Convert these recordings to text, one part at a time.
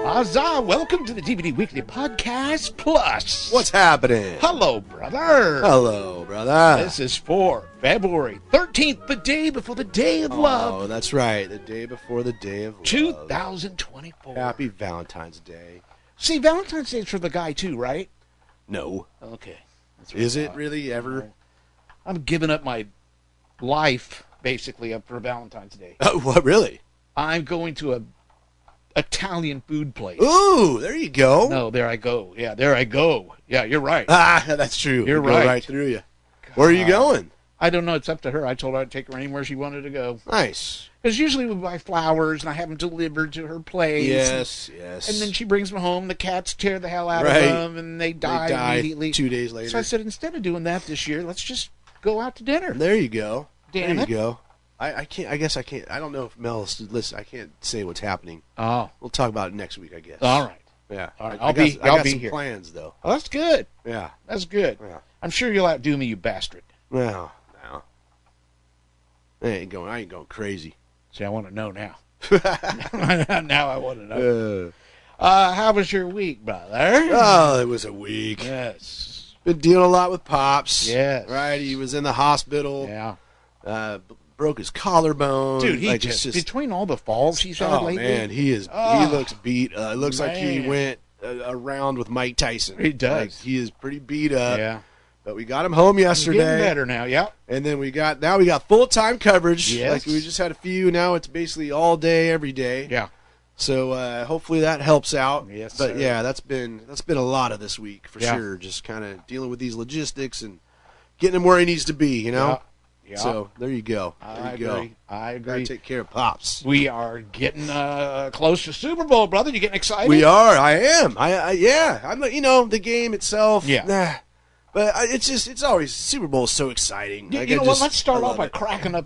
Huzzah! Welcome to the DVD Weekly Podcast Plus. What's happening? Hello, brother. Hello, brother. This is for February 13th, the day before the Day of Love. Oh, that's right. The day before the Day of Love. 2024. Happy Valentine's Day. See, Valentine's Day is for the guy, too, right? No. Okay. That's Is it really ever? I'm giving up my life, basically, up for Valentine's Day. Oh, what, really? I'm going to a Italian food place. Ooh, there you go. No, there I go. Yeah, there I go. Yeah, you're right. Ah, that's true. You're Go right. right through you. Where are you going? I don't know. It's up to her. I told her I'd take her anywhere she wanted to go. Nice. Because usually we buy flowers and I have them delivered to her place. Yes. And then she brings them home. The cats tear the hell out Right. of them and they die immediately. 2 days later. So I said, instead of doing that this year, let's just go out to dinner. There you go. Damn there it. you go. I can't. I guess I can't. I don't know if Mel's listen. I can't say what's happening. Oh. We'll talk about it next week, I guess. All right. Yeah. All right. I I'll be got some here. plans, though. Oh, that's good. Yeah. That's good. Yeah. I'm sure you'll outdo me, you bastard. No. I ain't going crazy. See, I want to know now. Now I want to know. Uh, How was your week, brother? oh, it was a week. Yes. Been dealing a lot with Pops. Yes. Right. He was in the hospital. Yeah. Broke his collarbone. Dude, he Like, just, it's between all the falls he's had oh lately. man, he is. Oh, he looks beat. It looks like he man. went around with Mike Tyson. He does. Like, he is pretty beat up. Yeah. But we got him home He's yesterday. getting better now, yeah. And then we got full-time coverage. Yes. Like we just had a few. Now it's basically all day, every day. Yeah. So hopefully that helps out. Yes, but sir. yeah, that's been a lot of this week for Yeah. sure. Just kind of dealing with these logistics and getting him where he needs to be. You know. Yeah. So there you go. I There you agree. go. I Gotta agree. take care of Pops. We are getting close to Super Bowl, brother. You getting excited? We are. I am. Yeah. I'm like, the game itself. Yeah. Nah. But it's always Super Bowl is so exciting. You, Like, you I know just- what? Let's start I off love by it. cracking up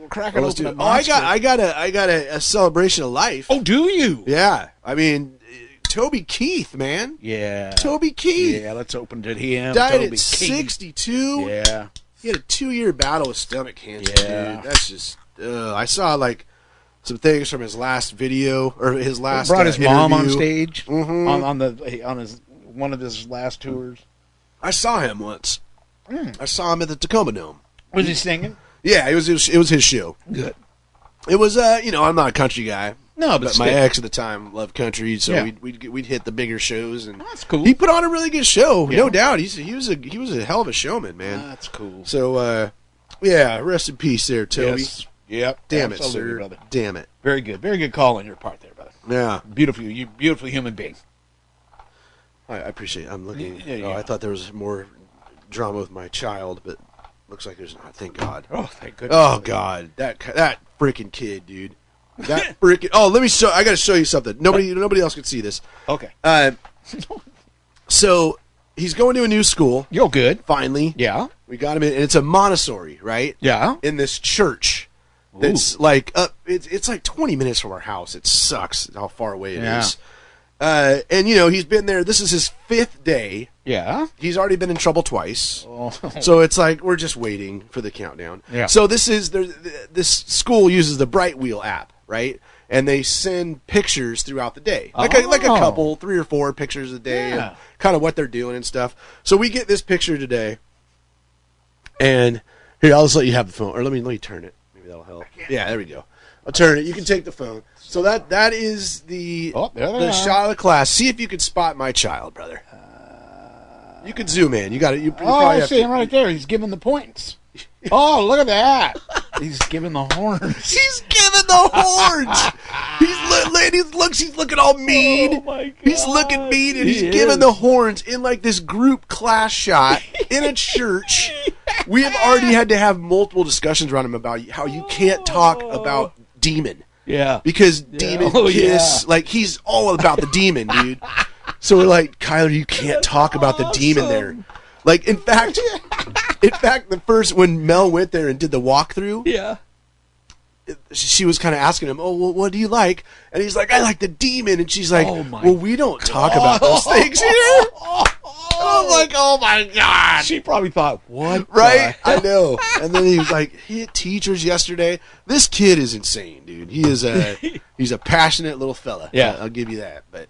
cracking Let's open do a it. monster. I got a celebration of life. Oh, do you? Yeah. I mean, Toby Keith, man. Yeah. Toby Keith. Yeah, let's open to him. Died Toby at Keith. 62. Yeah. He had a 2-year battle with stomach cancer, Yeah. dude. That's just. I saw like some things from his last video or his last. Brought his mom on interview. stage Mhm. on his one of his last tours. I saw him once. I saw him at the Tacoma Dome. Was he singing? Yeah, it was his show. Good. It was I'm not a country guy. No, But my ex at the time loved country, so Yeah. we'd hit the bigger shows, and That's cool. he put on a really good show, Yeah. no doubt. He was a hell of a showman, man. That's cool. So yeah, rest in peace there, Toby. Yes. Yep. Damn Absolutely, it, sir. brother. Damn it. Very good call on your part there, brother. Yeah, Beautiful human being. I appreciate it. I'm looking. Yeah. I thought there was more drama with my child, but looks like there's not. Thank God. Oh, thank goodness. Oh God, that freaking kid, dude. That freaking. Oh, let me show. I got to show you something. Nobody else can see this. Okay. So he's going to a new school. You're good. Finally, Yeah. we got him in, and it's a Montessori, right? Yeah. In this church. That's like it's like 20 minutes from our house. It sucks how far away it Yeah. is. And he's been there. This is his 5th day. Yeah. He's already been in trouble twice. Oh. So it's like we're just waiting for the countdown. Yeah. So this school uses the Bright Wheel app, right? And they send pictures throughout the day, like a couple, 3 or 4 pictures a day, Yeah. of kind of what they're doing and stuff. So we get this picture today, and here I'll just let you have the phone, or let me turn it. Maybe that'll help. Yeah, there we go. I'll turn it. You can take the phone. So that is the There they the are. shot of the class. See if you can spot my child, brother. You can zoom in. You got it. You probably I have see him right there. He's giving the points. Oh, look at that. He's giving the horns. He's giving the horns. He's looking all mean. Oh, my God. He's looking mean, and He he's giving is. the horns in like this group class shot in a church. We have already had to have multiple discussions around him about how you can't talk about demon Yeah. because demon kiss. Yeah. Like he's all about the demon, dude. So we're like, Kyler, you can't talk about the demon there. Like in fact, the first when Mel went there and did the walkthrough, Yeah. she was kind of asking him, "Oh, well, what do you like?" And he's like, "I like the demon." And she's like, Oh, my "Well, we don't talk about those things here." was like, oh my God. She probably thought, what? Right? the- I know. And then he was like, he hit teachers yesterday. This kid is insane, dude. He's a passionate little fella. Yeah. I'll give you that. But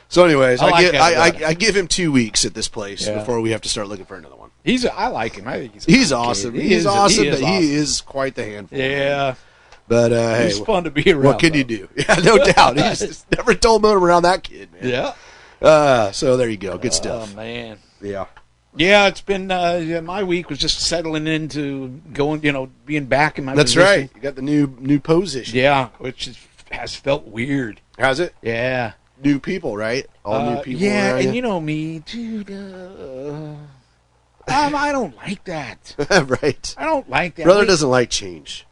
so anyways, I like that about I give him 2 weeks at this place Yeah. before we have to start looking for another one. I like him. I think He's a good awesome. kid. He's awesome, but awesome. he is quite the handful. Yeah. But hey, He's fun to be around. what can you do? Yeah, no doubt. He's just never told me around that kid, man. Yeah. So there you go. Good stuff. Oh, man. Yeah. Yeah, it's been my week was just settling into going, being back in my That's position. right. You got the new position. Yeah, has felt weird. How's it? Yeah. New people, right? All new people. Yeah, around and you? you know me, dude. I don't like that. Right. I don't like that. Brother doesn't like change,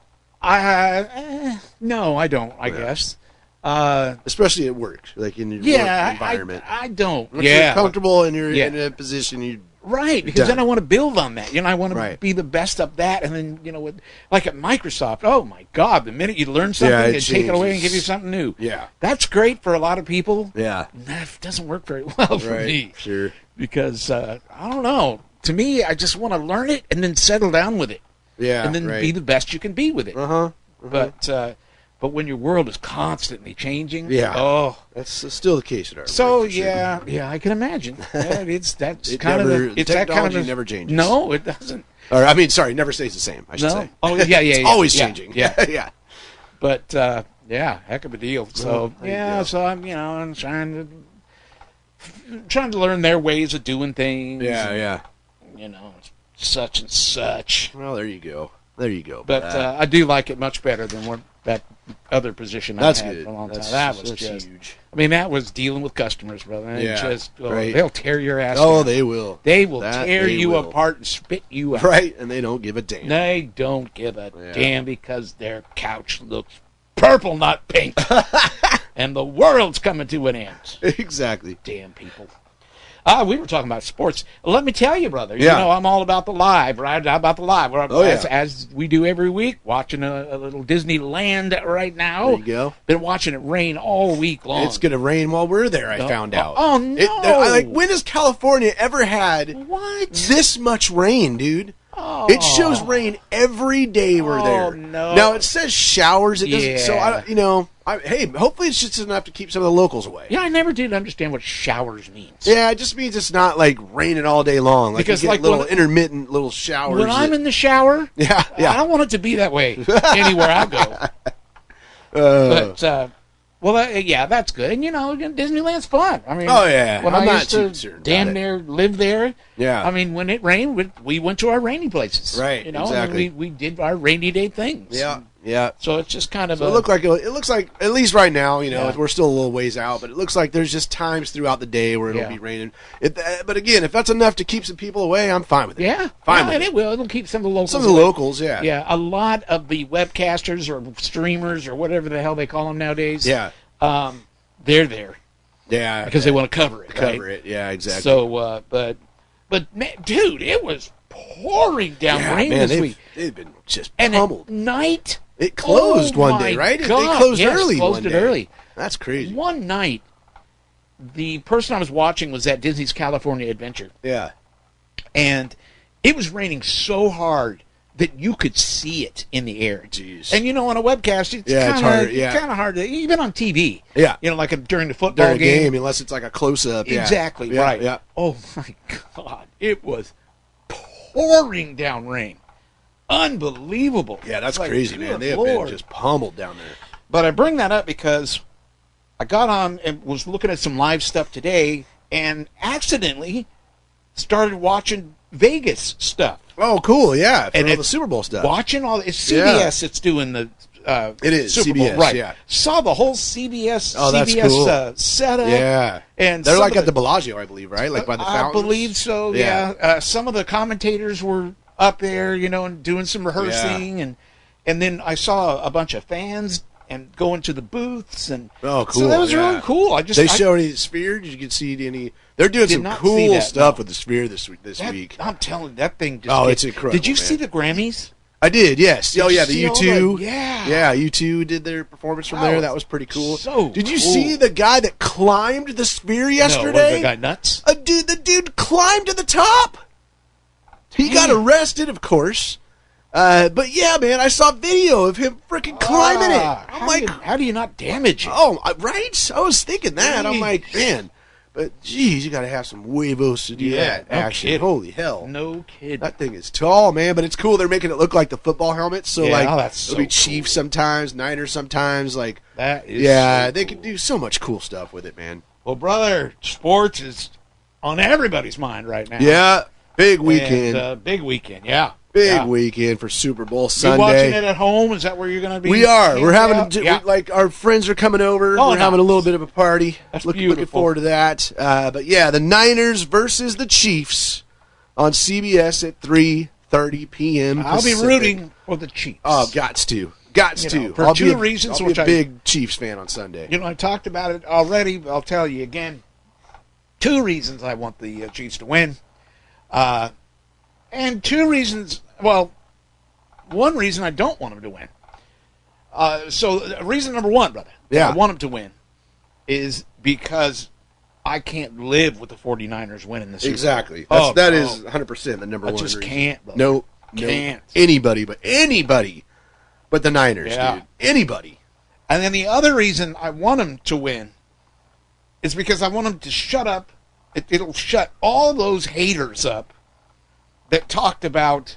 No, I don't. I guess. especially at work, like in your Yeah, work environment. I don't. Once you're comfortable and you're Yeah. in a position, you Right, because then I want to build on that. I want to Right. be the best of that, and then like at Microsoft. Oh my God, the minute you learn something, Yeah, it they take it away and changes. give you something new. Yeah. That's great for a lot of people. Yeah. That doesn't work very well for Right. me Sure. because I don't know. To me, I just want to learn it and then settle down with it, Yeah. and then right. be the best you can be with it. Uh-huh. But when your world is constantly changing, Yeah. Oh, That's still the case at our so work, for sure. yeah, I can imagine. Yeah, that's It kind never- of it's that kind technology of never changes. No, it doesn't. Or I mean, sorry, never stays the same. I should No. say. Oh yeah, It's yeah. always yeah, changing. Yeah, yeah. but yeah, heck of a deal. So there you go. so I'm trying to learn their ways of doing things. Yeah. Yeah. Such and such. Well, there you go. There you go. But I do like it much better than that other position I that's had good. for a long That's, time. That was that's just. huge. I mean, that was dealing with customers, brother. And Yeah, right. They'll tear your ass. Oh, down. they will. They will That tear they you will. apart and spit you out. Right, and they don't give a damn. They don't give a Yeah. damn because their couch looks purple, not pink. And the world's coming to an end. Exactly. Damn people. We were talking about sports. Let me tell you, brother. Yeah. I'm all about the live, right? About the live. Oh, yeah. As we do every week, watching a little Disneyland right now. There you go. Been watching it rain all week long. It's going to rain while we're there, I No. found out. Oh, no. When has California ever had What? this much rain, dude? Oh. It shows rain every day we're there. Oh, no. Now, it says showers. It doesn't. So, Yeah. hey, hopefully it's just enough to keep some of the locals away. Yeah, I never did understand what showers means. Yeah, it just means it's not like raining all day long. Like Because, you get like, little when- intermittent little showers. When I'm in the shower, yeah, I yeah. don't want it to be that way anywhere I go. But yeah, that's good. And Disneyland's fun. I mean, Oh, yeah. when I'm I not used too to concerned about damn it. near live there. Yeah. I mean, when it rained, we went to our rainy places. Right, And exactly. we did our rainy day things. Yeah, yeah. So it's just kind of So it looks like at least right now, Yeah. we're still a little ways out, but it looks like there's just times throughout the day where it'll Yeah. be raining. But again, if that's enough to keep some people away, I'm fine with it. yeah, fine and with it it. will. It'll keep some of the locals. Some of the away. locals, yeah, Yeah, a lot of the webcasters or streamers or whatever the hell they call them nowadays. yeah, They're there yeah, because they want to cover it. cover right? it. Yeah, exactly. So, but man, dude, it was pouring down yeah, rain man, this week, they've been just and pummeled. at night It closed one my day, right? They God. closed Yes, early. Closed one it day. early. That's crazy. One night, the person I was watching was at Disney's California Adventure, Yeah, and it was raining so hard that you could see it in the air. Jeez. And on a webcast, it's Yeah, it's kind hard, of yeah. hard to, even on TV. Yeah. Like during the football during a game, unless it's like a close up. Yeah. Exactly, Yeah, right. Yeah. Oh, my God. It was pouring down rain. Unbelievable. Yeah, that's Like, crazy, good man. They have Lord. been just pummeled down there. But I bring that up because I got on and was looking at some live stuff today and accidentally started watching Vegas stuff. Oh, cool. Yeah, for And all it- the Super Bowl stuff. Watching all it's CBS that's doing the It is, Super Bowl, CBS, right? yeah. Saw the whole CBS Oh, that's CBS cool. setup. Yeah, and they're some like of at the Bellagio, I believe, right? Like by the I fountains. believe so. Yeah. Yeah. Some of the commentators were up there, and doing some rehearsing, and then I saw a bunch of fans and going to the booths, and Oh, cool. so that was yeah. really cool. They show any sphere? Did you get see any? They're doing Did some not see cool that, stuff no. with the sphere this week. I'm telling you, that thing. Just Oh, gets- it's incredible, Did you see man. the Grammys? I did, yes. Oh, yeah, the See all U2. yeah. Yeah, U2 did their performance from there. That was pretty cool. So did you cool. see the guy that climbed the sphere No, yesterday? was the guy nuts? The dude climbed to the top. He got arrested, of course. But yeah, man, I saw video of him freaking climbing it. I'm like, how do you not damage it? oh, right? I was thinking that. I'm like, man. But, geez, you got to have some huevos to do that no action. kidding. Holy hell. No kidding. That thing is tall, man, but it's cool. They're making it look like the football helmets. So, Yeah, like, that's it'll so be Chiefs sometimes, Niners sometimes. Like, That is yeah, so they cool. can do so much cool stuff with it, man. Well, brother, sports is on everybody's mind right now. Yeah, big weekend. And, big weekend, yeah. Big yeah. weekend for Super Bowl You Sunday. watching it at home? Is that where you're going to be? We are. We're having Yeah. like our friends are coming over. Oh, We're having a nice. little bit of a party. That's looking beautiful. forward to that. But yeah, the Niners versus the Chiefs on CBS at 3:30 p.m. I'll be Pacific. rooting for the Chiefs. Oh, gots to. For I'll two be a, reasons, I'll be which a I- big Chiefs fan on Sunday. You know, I talked about it already. I'll tell you again. Two reasons I want the Chiefs to win. And two reasons, well, one reason I don't want them to win. So reason number one, brother, Yeah. I want them to win is because I can't live with the 49ers winning the Super Bowl. Exactly. Oh, That no. is 100% the number I one just reason. can't, brother. No, Can't. anybody but the Niners, Yeah. dude. Anybody. And then the other reason I want them to win is because I want them to shut up. It'll shut all those haters up that talked about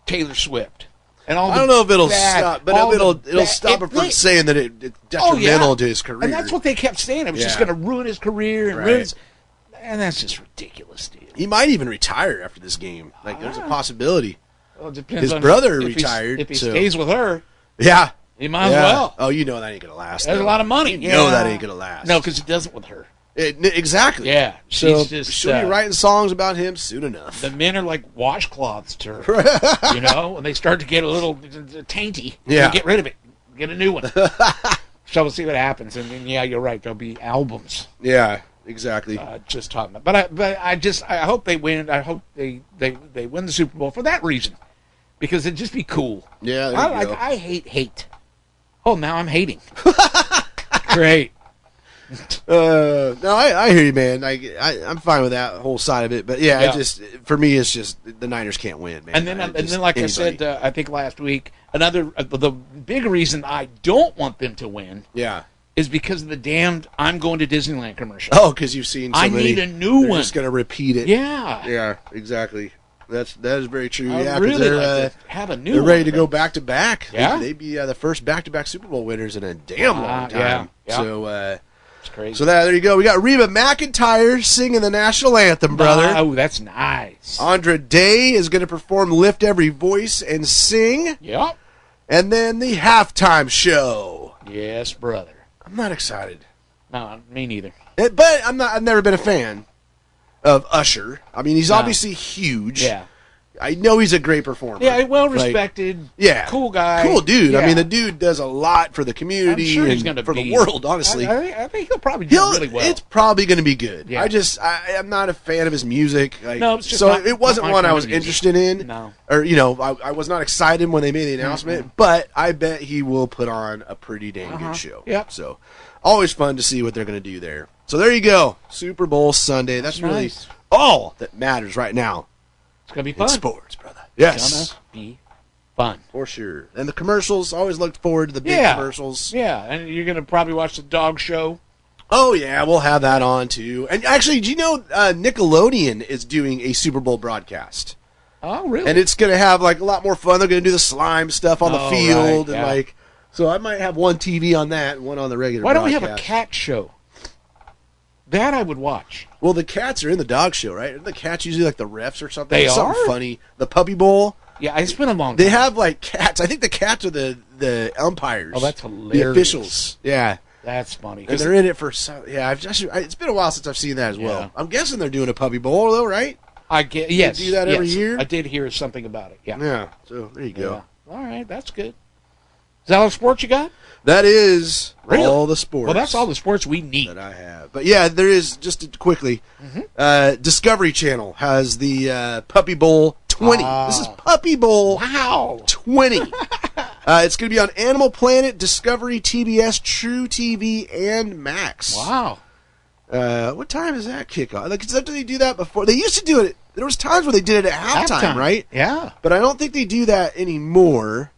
Taylor Swift. And all I don't know if it'll bad, stop, but all it'll the stop bad- him from saying that it's Oh, yeah. detrimental to his career. And that's what they kept saying. It was just Yeah. going to ruin his career and Right. ruin his, and that's just ridiculous, dude. He might even retire after this game. Like, there's a possibility. Well, it depends His on brother if retired, If he so- stays with her, Yeah. he might as Yeah. well. Oh, you know that ain't going to last. There's though. a lot of money. You know that ain't going to last. No, because it doesn't with her. Exactly. Yeah, So she's just, she'll be writing songs about him soon enough. The men are like washcloths to her. You know, when they start to get a little tainty, Yeah. get rid of it. Get a new one. So we'll see what happens. And then, yeah, you're right. There'll be albums Yeah, exactly. just talking about. But I hope they win. I hope they win the Super Bowl for that reason. Because it'd just be cool. Yeah, there you go. I hate. Oh, now I'm hating. Great. No, I hear you, man. I'm fine with that whole side of it. But yeah, Yeah. It just for me, it's just the Niners can't win, man. And then, like I said, I think last week, the big reason I don't want them to win yeah. is because of the damned "I'm going to Disneyland" commercial. Oh, because you've seen. So I many, need a new they're one. Just gonna repeat it. Yeah, Yeah, exactly. That is very true. I yeah, 'cause really they're like to have a new. they're one ready to of go those. back to back. Yeah? They'd be the first back-to-back Super Bowl winners in a damn long time. Yeah, yeah. So, It's crazy. so there you go. We got Reba McEntire singing the national anthem, brother. Oh, that's nice. Andra Day is going to perform "Lift Every Voice and Sing," Yep. and then the halftime show. Yes, brother. I'm not excited, No, me neither. but I'm not. I've never been a fan of Usher. I mean, he's obviously huge. Yeah. I know he's a great performer. Yeah, well Like, respected. yeah, Cool guy. cool dude. I Yeah. mean, the dude does a lot for the I'm community sure he's and going to for be the world. Honestly, I think he'll probably do really well. It's probably going to be good. Yeah. I'm not a fan of his music. Like, No, it's just so not- it wasn't not my one I kind was of music. interested in. No. Or I was not excited when they made the announcement. But I bet he will put on a pretty dang good show. Yep. So always fun to see what they're going to do there. So there you go, Super Bowl Sunday. That's really Nice. all that matters right now It's going to be in fun. sports, brother. Yes. Gonna be fun. For sure. And the commercials, always looked forward to the big Yeah. commercials. Yeah, and you're going to probably watch the dog show. Oh, yeah, we'll have that on, too. And actually, do you know Nickelodeon is doing a Super Bowl broadcast? Oh, really? And it's going to have, like, a lot more fun. They're going to do the slime stuff on the Oh, field. right, And, yeah. like, so I might have one TV on that and one on the regular Why don't we broadcast. have a cat show? That I would watch. Well, the cats are in the dog show, right? Aren't the cats usually, like, the refs or something? They Something are? funny. The Puppy Bowl. Yeah, it's been a long They time. have, like, cats. I think the cats are the umpires. Oh, that's The hilarious. officials. Yeah. That's funny. And 'cause they're in it for it's been a while since I've seen that as well. Yeah. I'm guessing they're doing a Puppy Bowl though, right? I get yes. do that every yes. year? I did hear something about it. Yeah. Yeah. So there you go. Yeah. All right, that's good. Is that all the sports you got? That is Really? all the sports. Well, that's all the sports we need. that I have. But yeah, there is just quickly. Mm-hmm. Discovery Channel has the Puppy Bowl 20. Ah. This is Puppy Bowl Wow. 20. It's going to be on Animal Planet, Discovery, TBS, True TV, and Max. Wow. What time does that kick off? Like, do they do that before? They used to do it. There was times where they did it at halftime, right? Yeah. But I don't think they do that anymore.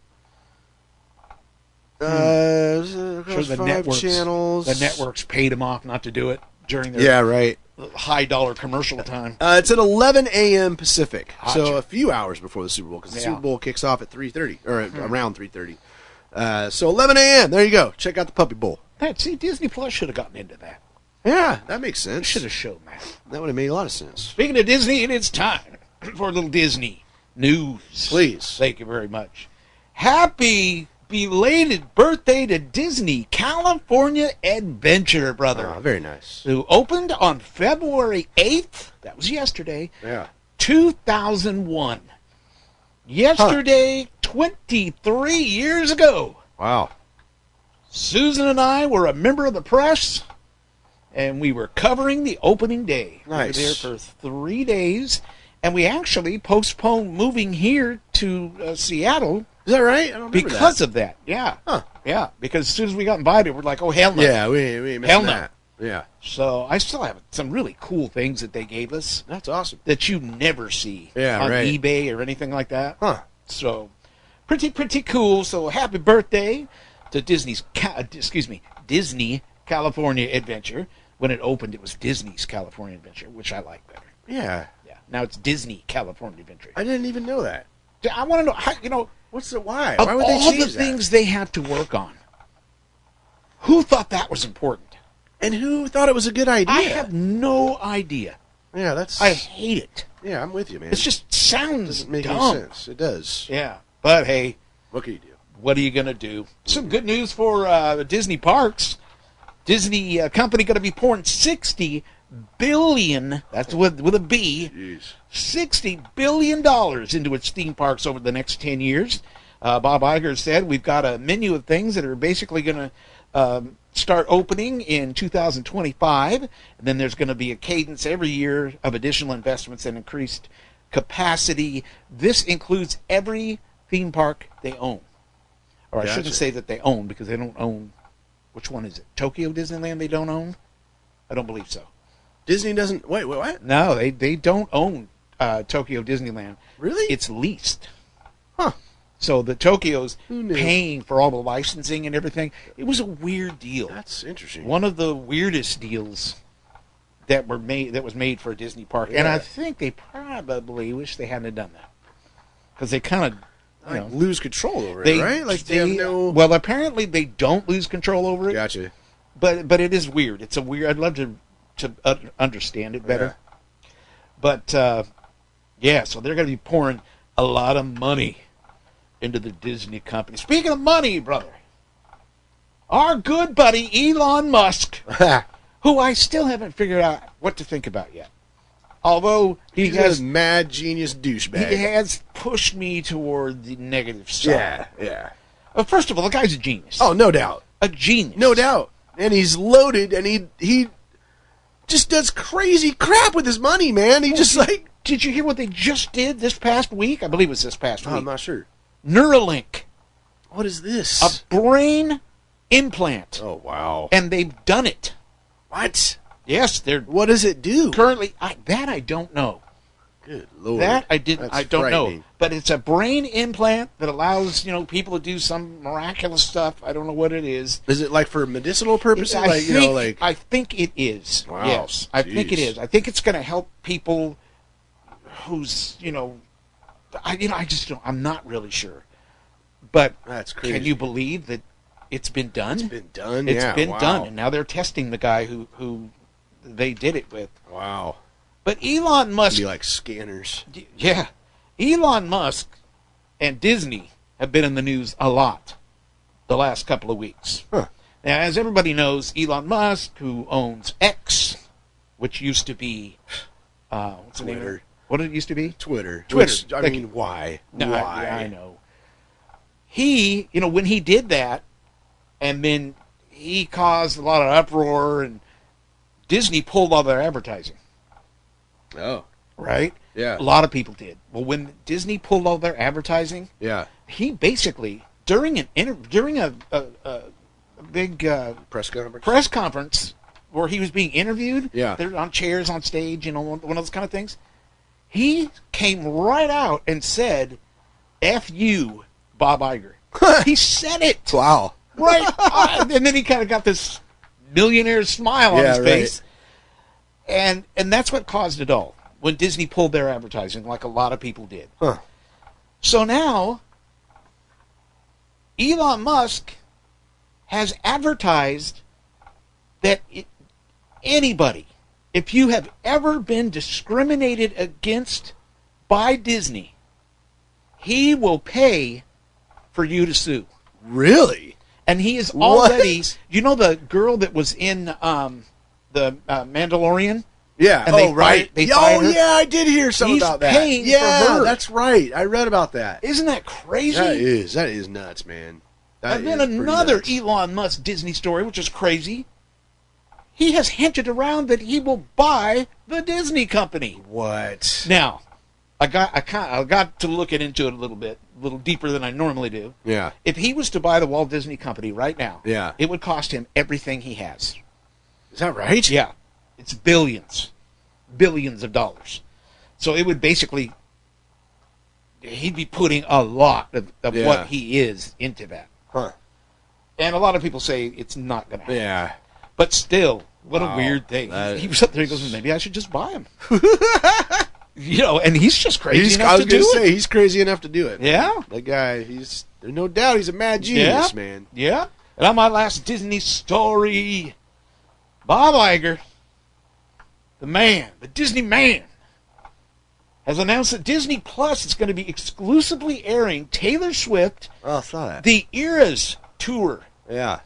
Sure, The networks paid them off not to do it during their right. high dollar commercial time. It's at 11 a.m. Pacific, Gotcha. so a few hours before the Super Bowl, because the Yeah. Super Bowl kicks off at 3:30 or around 3:30. So 11 a.m. There you go. Check out the Puppy Bowl. See, Disney Plus should have gotten into that. Yeah, that makes sense. Should have shown that. That would have made a lot of sense. Speaking of Disney, it is time for a little Disney news. Please. Thank you very much. Happy belated birthday to Disney California Adventure, brother. Oh, very nice. Who opened on February 8th. That was yesterday. Yeah. 2001. Yesterday, 23 years ago. Wow. Susan and I were a member of the press, and we were covering the opening day. Nice. We were there for 3 days, and we actually postponed moving here to Seattle. Is that right? I don't remember Because of that, yeah. Huh. Yeah, because as soon as we got invited, we're like, oh, hell no. Yeah, we ain't missing Hell no. that. Yeah. So I still have some really cool things that they gave us That's awesome. that you never see Yeah, on right. eBay or anything like that. Huh. So pretty cool. So happy birthday to Disney California Adventure. When it opened, it was Disney's California Adventure, which I like better. Yeah. Yeah. Now it's Disney California Adventure. I didn't even know that. I want to know how, What's the why? of Why would they all change the that? things they had to work on, who thought that was important? And who thought it was a good idea? I have no idea. Yeah, that's. I hate it. Yeah, I'm with you, man. It just sounds doesn't make dumb. any sense. It does. Yeah, but hey, What can you do? what are you gonna do? Some good news for the Disney parks. Disney company going to be pouring $60 billion. That's with a B. Jeez. $60 billion into its theme parks over the next 10 years. Bob Iger said we've got a menu of things that are basically going to start opening in 2025. And then there's going to be a cadence every year of additional investments and increased capacity. This includes every theme park they own. Or I Gotcha. shouldn't say that they own, because they don't own. Which one is it? Tokyo Disneyland they don't own? I don't believe so. Disney doesn't. Wait, what? No, they don't own Tokyo Disneyland. Really? It's leased. Huh. So the Tokyo's Who knew? paying for all the licensing and everything. It was a weird deal. That's interesting. One of the weirdest deals that was made for a Disney park. And Yeah. I think they probably wish they hadn't done that. Because they kind of Like, lose control over it, right? Like they have no. Well, apparently they don't lose control over it. Gotcha. But it is weird. It's a weird. I'd love to understand it better. But yeah, so they're going to be pouring a lot of money into the Disney company. Speaking of money, brother, our good buddy Elon Musk, who I still haven't figured out what to think about yet. Although he He's has a mad genius douchebag. he has pushed me toward the negative side. Yeah. First of all, the guy's a genius. Oh, no doubt. A genius. No doubt. And he's loaded, and he just does crazy crap with his money, man. He just like. Did you hear what they just did this past week? I believe it was this past Oh, week. I'm not sure. Neuralink, What is this? a brain implant, Oh, wow. and they've done it. What? Yes, they're What does it do? currently. I don't know. Good Lord. That I didn't. That's I don't know. frightening. But it's a brain implant that allows people to do some miraculous stuff. I don't know what it is. Is it like for medicinal purposes? I Like think it is. Wow. Yes, I think it Jeez. is. I think it's going to help people who's I just don't. I'm not really sure. But That's crazy. can you believe that it's been done? It's been done. It's yeah, been wow. done, and now they're testing the guy who they did it with. Wow. But Elon Musk, Be like scanners. yeah, Elon Musk and Disney have been in the news a lot the last couple of weeks. Huh. Now, as everybody knows, Elon Musk, who owns X, which used to be what's the name of Twitter. it? What did it used to be? Twitter. Twitter. Which, I Thank mean, why? No, Why? I know. He, when he did that, and then he caused a lot of uproar, and Disney pulled all their advertising, Oh. right? Yeah. A lot of people did. Well, when Disney pulled all their advertising, Yeah. he basically during a big Press conference. where he was being interviewed. Yeah. They're on chairs on stage, one of those kind of things. He came right out and said, "F you, Bob Iger." He said it. Wow. Right. And then he kind of got this millionaire smile on his face. And that's what caused it all. When Disney pulled their advertising, like a lot of people did. Huh. So now, Elon Musk has advertised that anybody, if you have ever been discriminated against by Disney, he will pay for you to sue. Really? And he is already, you know the girl that was in the Mandalorian? Yeah. And they fired her? Yeah, I did hear something about that. He's paying for her. That's right. I read about that. Isn't that crazy? That is nuts, man. That And then is pretty another nuts. Elon Musk Disney story, which is crazy. He has hinted around that he will buy the Disney company. What? Now, I got to look into it a little deeper than I normally do. Yeah. If he was to buy the Walt Disney Company right now, Yeah. it would cost him everything he has. Is that right? Yeah. It's billions of dollars. So it would basically, he'd be putting a lot of what he is into that. Huh. And a lot of people say it's not going to happen. Yeah. But still, what Wow. a weird thing. That He was up there, he goes, maybe I should just buy him. And he's just crazy enough to do it. He's crazy enough to do it. Yeah. That guy, there's no doubt he's a mad genius, man. Yeah. And on my last Disney story, Bob Iger, the Disney man, has announced that Disney Plus is going to be exclusively airing Taylor Swift, Oh, I saw that. The Eras Tour. Yeah.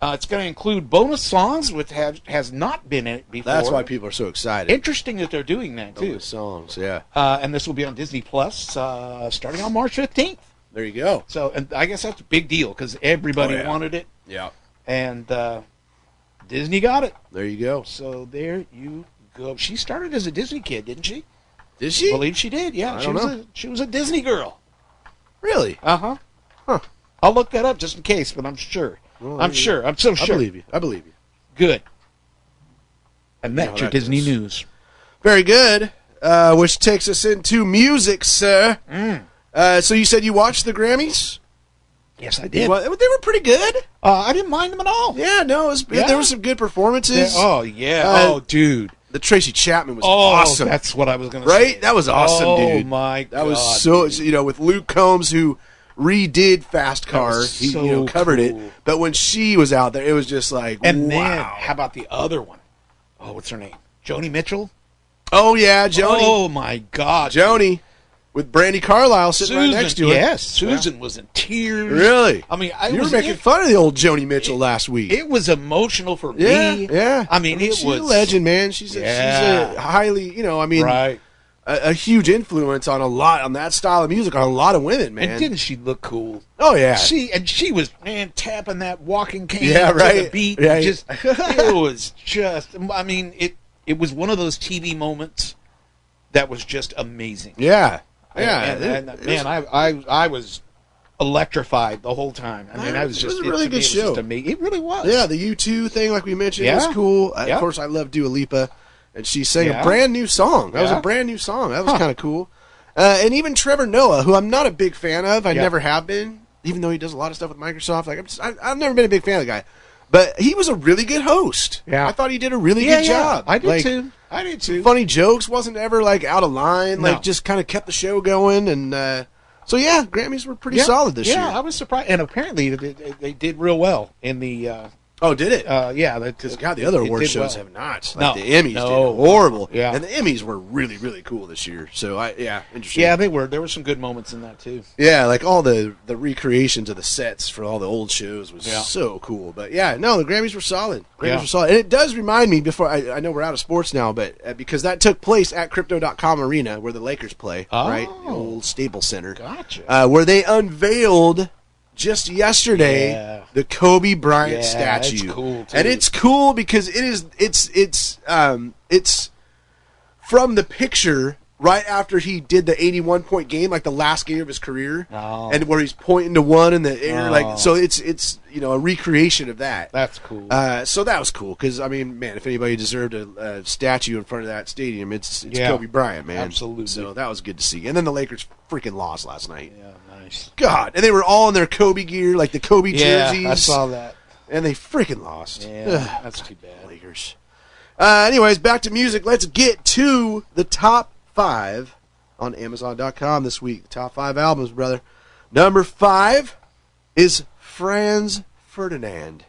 It's going to include bonus songs, which has not been in it before. That's why people are so excited. Interesting that they're doing that, too. Those songs, yeah. And this will be on Disney Plus starting on March 15th. There you go. So, and I guess that's a big deal because everybody wanted it. Yeah. And Disney got it. There you go. So there you go. She started as a Disney kid, didn't she? Did she? I believe she did. Yeah, I don't know. She was a Disney girl. Really? Uh-huh. Huh. I'll look that up just in case, but I'm sure. Well, I'm sure. I'm so sure. I believe you. Good. And that's No, your that Disney is- news. Very good. Which takes us into music, sir. So you said you watched the Grammys? Yes, I did. Well, they were pretty good. I didn't mind them at all. Yeah, no, it was, Yeah. there were some good performances. Oh, yeah. Uh, Dude. The Tracy Chapman was Oh, awesome. that's what I was going to say. Right? That was awesome, oh, dude. Oh, my God. That was so, dude. with Luke Combs, who redid Fast Car. was He so covered cool. it. But when she was out there, it was just like, And wow. then, how about the other one? Oh, what's her name? Joni Mitchell? Oh, yeah, Joni. Oh, my God. Joni. With Brandy Carlisle sitting right next to her. Yes, Susan was in tears. Really? I mean, You were making fun of the old Joni Mitchell last week. It was emotional for yeah, me. yeah. I mean, it she's was a legend, man. She's a highly, right. a huge influence on that style of music on a lot of women, man. And didn't she look cool? Oh yeah. She was tapping that walking cane Yeah, to right. the beat. Right. It was just. I mean, it was one of those TV moments that was just amazing. Yeah. Yeah. And I was electrified the whole time. I mean, I was just it was a really good show. It really was. Yeah, the U2 thing, like we mentioned, was cool. Of course, I love Dua Lipa, and she sang a brand new song. That was a brand new song. That was kind of cool. And even Trevor Noah, who I'm not a big fan of, I never have been, even though he does a lot of stuff with Microsoft. Like I've never been a big fan of the guy, but he was a really good host. Yeah, I thought he did a really good job. I did too. I did too. Funny jokes, wasn't ever like out of line. No. Like just kind of kept the show going, and so yeah, Grammys were pretty solid this year. Yeah, I was surprised, and apparently they did real well in the. Oh, did it? Yeah, Because God, the other award shows have not. Like No. the Emmys did No. horrible. Yeah. And the Emmys were really, really cool this year. So interesting. Yeah, they were. There were some good moments in that too. Yeah, like all the recreations of the sets for all the old shows was so cool. But yeah, no, the Grammys were solid. Grammys were solid. And it does remind me, before I know we're out of sports now, but because that took place at Crypto.com Arena where the Lakers play, right? The old Staples Center. Gotcha. Where they unveiled just yesterday the Kobe Bryant statue. That's cool too. And it's cool because it's from the picture right after he did the 81-point game, like the last game of his career, Oh. and where he's pointing to one in the air, Oh. like so. It's a recreation of that. That's cool. So that was cool because I mean, man, if anybody deserved a statue in front of that stadium, it's Yeah. Kobe Bryant, man. Absolutely. So that was good to see. And then the Lakers freaking lost last night. Yeah, nice. God, and they were all in their Kobe gear, like the Kobe jerseys. Yeah, I saw that. And they freaking lost. Yeah, that's too bad. Lakers. Anyways, back to music. Let's get to the top 5 on Amazon.com this week. The top 5 albums, brother. Number 5 is Franz Ferdinand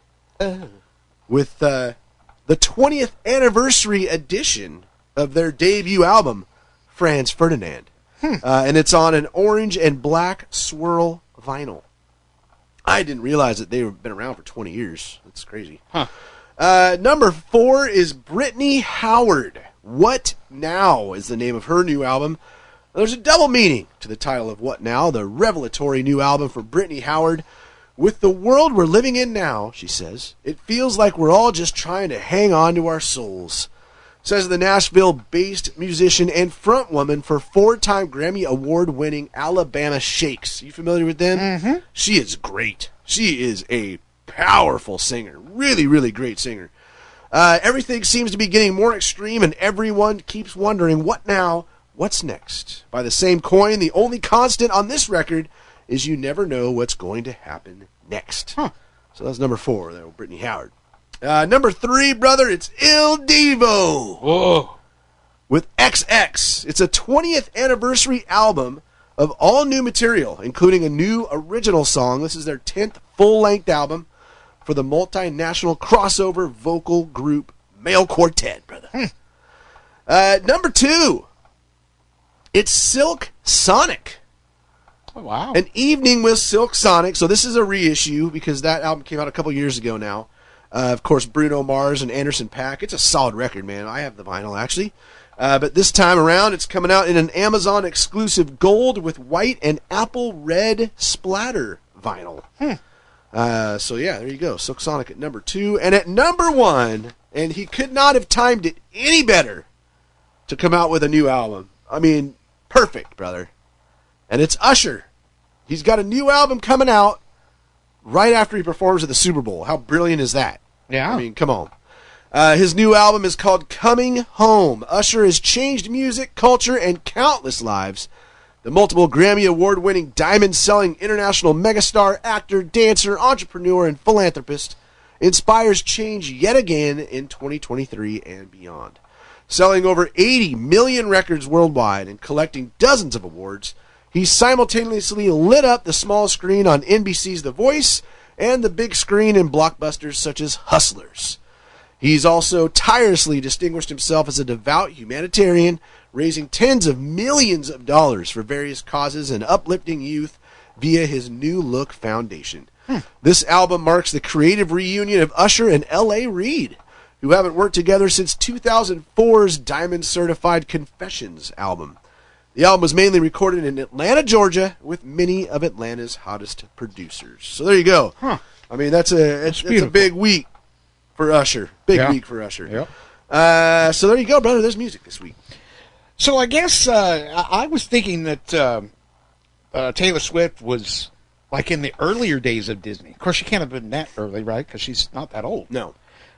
with the 20th anniversary edition of their debut album, Franz Ferdinand. And it's on an orange and black swirl vinyl. I didn't realize that they've been around for 20 years. That's crazy. Huh. Number 4 is Brittany Howard. What Now is the name of her new album. There's a double meaning to the title of What Now, the revelatory new album for Brittany Howard. With the world we're living in now, she says, it feels like we're all just trying to hang on to our souls. Says the Nashville-based musician and frontwoman for 4-time Grammy Award-winning Alabama Shakes. You familiar with them? Mm-hmm. She is great. She is a powerful singer. Really, really great singer. Everything seems to be getting more extreme, and everyone keeps wondering, what now? What's next? By the same coin, the only constant on this record is you never know what's going to happen next. Huh. So that's number 4 there with Brittany Howard. Number 3, brother, it's Il Divo. Whoa. With XX. It's a 20th anniversary album of all new material, including a new original song. This is their 10th full-length album for the multinational crossover vocal group Male Quartet, brother. Number 2, it's Silk Sonic. Oh, wow. An Evening with Silk Sonic. So this is a reissue because that album came out a couple years ago now. Of course, Bruno Mars and Anderson .Paak. It's a solid record, man. I have the vinyl, actually. But this time around, it's coming out in an Amazon exclusive gold with white and apple red splatter vinyl. So, yeah, there you go. Silk Sonic at number 2. And at number 1, and he could not have timed it any better to come out with a new album. I mean, perfect, brother. And it's Usher. He's got a new album coming out right after he performs at the Super Bowl. How brilliant is that? Yeah. I mean, come on. His new album is called Coming Home. Usher has changed music, culture, and countless lives. The multiple Grammy Award-winning, diamond-selling international megastar, actor, dancer, entrepreneur, and philanthropist inspires change yet again in 2023 and beyond. Selling over 80 million records worldwide and collecting dozens of awards, he simultaneously lit up the small screen on NBC's The Voice and the big screen in blockbusters such as Hustlers. He's also tirelessly distinguished himself as a devout humanitarian, raising tens of millions of dollars for various causes and uplifting youth via his New Look Foundation. This album marks the creative reunion of Usher and L.A. Reid, who haven't worked together since 2004's Diamond Certified Confessions album. The album was mainly recorded in Atlanta, Georgia, with many of Atlanta's hottest producers. So there you go. Huh. I mean, that's a big week for Usher. Big week for Usher. Yep. So there you go, brother. There's music this week. So I guess I was thinking that Taylor Swift was like in the earlier days of Disney. Of course, she can't have been that early, right? Because she's not that old. No.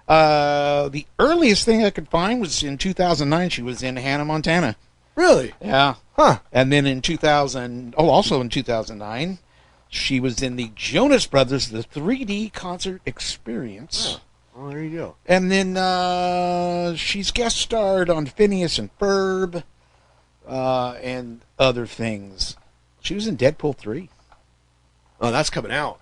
The earliest thing I could find was in 2009. She was in Hannah Montana. Really? Yeah. Huh. And then in 2009, she was in the Jonas Brothers, the 3D concert experience. Oh. Well, there you go. And then she's guest starred on Phineas and Ferb and other things. She was in Deadpool 3. Oh, that's coming out.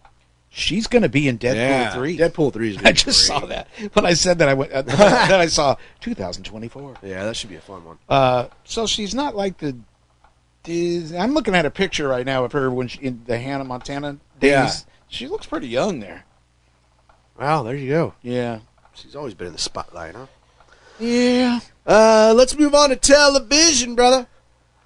She's going to be in Deadpool 3. Deadpool 3 is I just saw that. When I said that, I went. Then I saw 2024. Yeah, that should be a fun one. So she's not like the. I'm looking at a picture right now of her when in the Hannah Montana days. Yeah. She looks pretty young there. Wow, there you go. Yeah. She's always been in the spotlight, huh? Yeah. Let's move on to television, brother.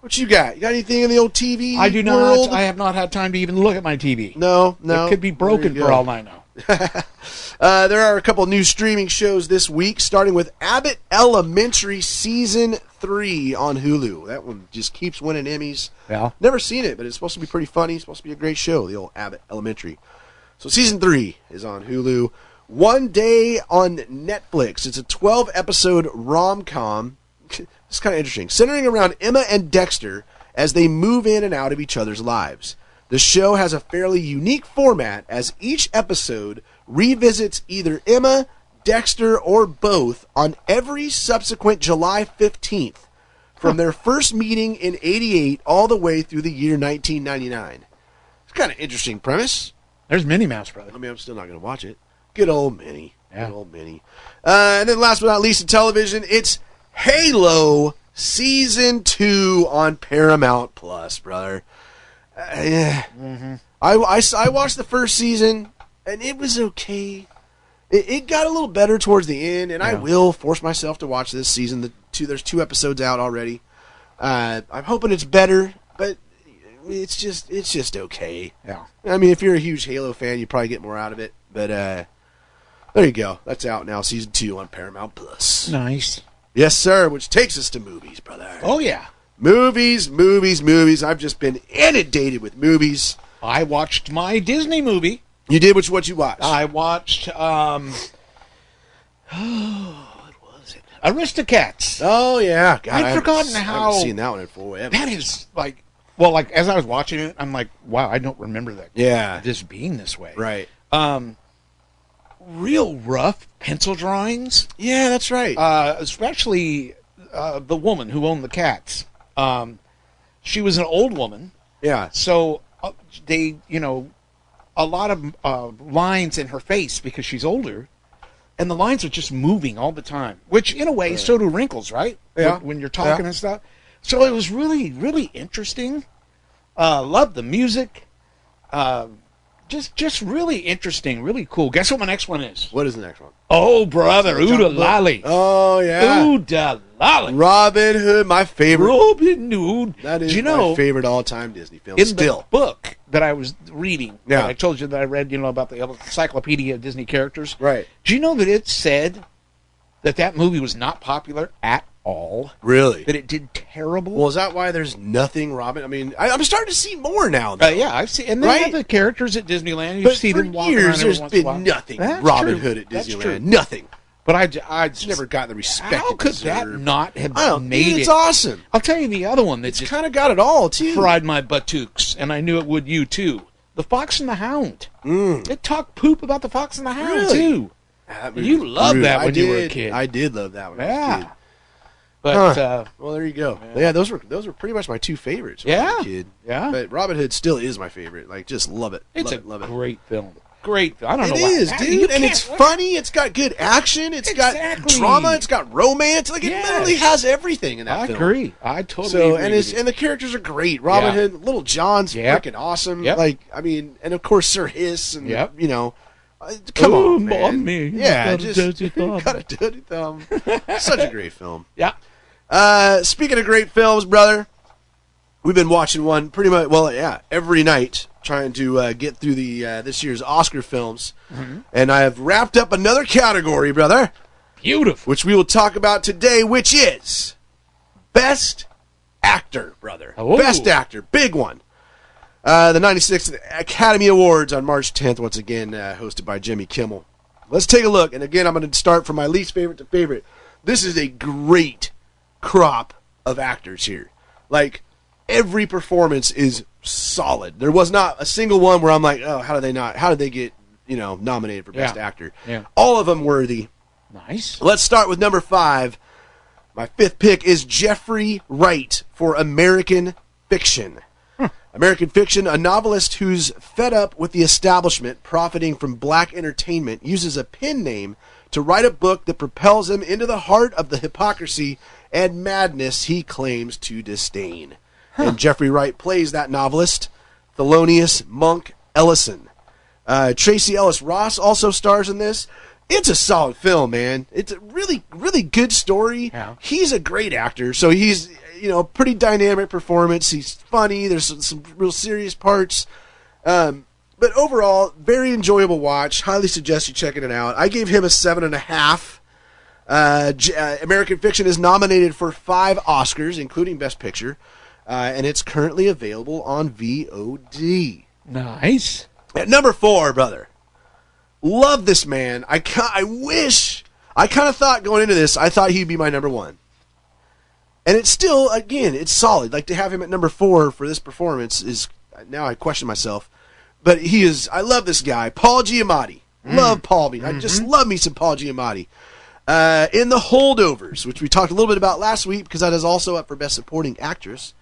What you got? You got anything in the old TV I do world? not. I have not had time to even look at my TV. No. It could be broken for all I know. There are a couple new streaming shows this week, starting with Abbott Elementary Season 3 on Hulu. That one just keeps winning Emmys. Yeah. Never seen it, but it's supposed to be pretty funny. It's supposed to be a great show, the old Abbott Elementary. So Season 3 is on Hulu. One Day on Netflix. It's a 12-episode rom-com. It's kind of interesting. Centering around Emma and Dexter as they move in and out of each other's lives. The show has a fairly unique format as each episode revisits either Emma, Dexter, or both on every subsequent July 15th from their first meeting in 88 all the way through the year 1999. It's kind of interesting premise. There's Minnie Mouse, brother. I mean, I'm still not going to watch it. Good old Minnie. Yeah. Good old Minnie. And then last but not least in television, it's Halo Season 2 on Paramount Plus, brother. Yeah. Mm-hmm. I watched the first season, and it was okay. It got a little better towards the end, and I will force myself to watch this season. There's 2 episodes out already. I'm hoping it's better, but it's just okay. Yeah. I mean, if you're a huge Halo fan, you probably get more out of it. But there you go. That's out now, Season 2 on Paramount Plus. Nice. Yes, sir, which takes us to movies, brother. Oh, yeah. Movies. I've just been inundated with movies. I watched my Disney movie. You did what you watched? I watched, what was it? Aristocats. Oh, yeah. God, I'd forgotten I how... haven't seen that one in forever. That is, like... Well, like, as I was watching it, I'm like, wow, I don't remember that. Yeah. This being this way. Right. Real rough pencil drawings. Yeah, that's right. Especially the woman who owned the cats. She was an old woman. Yeah. So they, a lot of lines in her face because she's older, and the lines are just moving all the time. Which, in a way, so do wrinkles, right? Yeah. When you're talking and stuff. So it was really, really interesting. Loved the music. Just really interesting, really cool. Guess what my next one is? What is the next one? Oh, brother, Ooda Lolly. Oh, yeah. Ooda Lolly. Robin Hood, my favorite. Robin Hood. That is my favorite all-time Disney film. In the book that I was reading, yeah. I told you that I read, about the Encyclopedia of Disney Characters. Right. Do you know that it said that movie was not popular at all? Really? That it did terrible? Well, is that why there's nothing Robin? I mean, I'm starting to see more now, though. Yeah, I've seen, and they have the characters at Disneyland. You see them walking around every once in a while. There's been nothing Robin Hood at Disneyland. Nothing. But I just never got the respect. How could that not have made it? It's awesome. I'll tell you the other one that's kind of got it all too. Fried my buttocks, and I knew it would you too. The Fox and the Hound. It talked poop about the Fox and the Hound too. You loved that when you were a kid. I did love that when I was a kid. But well, there you go. Yeah, those were pretty much my 2 favorites when I was a kid. Yeah. But Robin Hood still is my favorite. Like, just love it. It's love it. Great film. Great film. I don't know why. It is, dude. And it's funny. It's got good action. It's got drama. It's got romance. Like, it literally has everything in that film. I agree. I totally agree. And the characters are great. Robin Hood, Little John's freaking awesome. Yep. Like, I mean, and of course Sir Hiss and come on, man. Mommy, yeah, got a dirty thumb. Got a dirty thumb. Such a great film. Yeah. Speaking of great films, brother, we've been watching one pretty much, every night, trying to get through the this year's Oscar films. And I have wrapped up another category, brother. Beautiful. Which we will talk about today, which is Best Actor, brother. Oh. Best Actor, big one. The 96th Academy Awards on March 10th, once again, hosted by Jimmy Kimmel. Let's take a look. And again, I'm going to start from my least favorite to favorite. This is a great crop of actors here. Like, every performance is solid. There was not a single one where I'm like, oh, how did they get, nominated for Best Actor? Yeah. All of them worthy. Nice. Let's start with number 5. My 5th pick is Jeffrey Wright for American Fiction. American Fiction, a novelist who's fed up with the establishment profiting from black entertainment, uses a pen name to write a book that propels him into the heart of the hypocrisy and madness he claims to disdain. And Jeffrey Wright plays that novelist, Thelonious Monk Ellison. Tracy Ellis Ross also stars in this. It's a solid film, man. It's a really, really good story. Yeah. He's a great actor, so he's, pretty dynamic performance. He's funny. There's some real serious parts. But but overall, very enjoyable watch. Highly suggest you checking it out. I gave him a 7.5. American Fiction is nominated for 5 Oscars, including Best Picture, and it's currently available on VOD. Nice. At number 4, brother. Love this man. I kind of thought going into this, I thought he'd be my number 1. And it's still, again, it's solid. Like, to have him at number 4 for this performance is, now I question myself. But I love this guy. Paul Giamatti. Love Paul. I just love me some Paul Giamatti. In The Holdovers, which we talked a little bit about last week, because that is also up for Best Supporting Actress.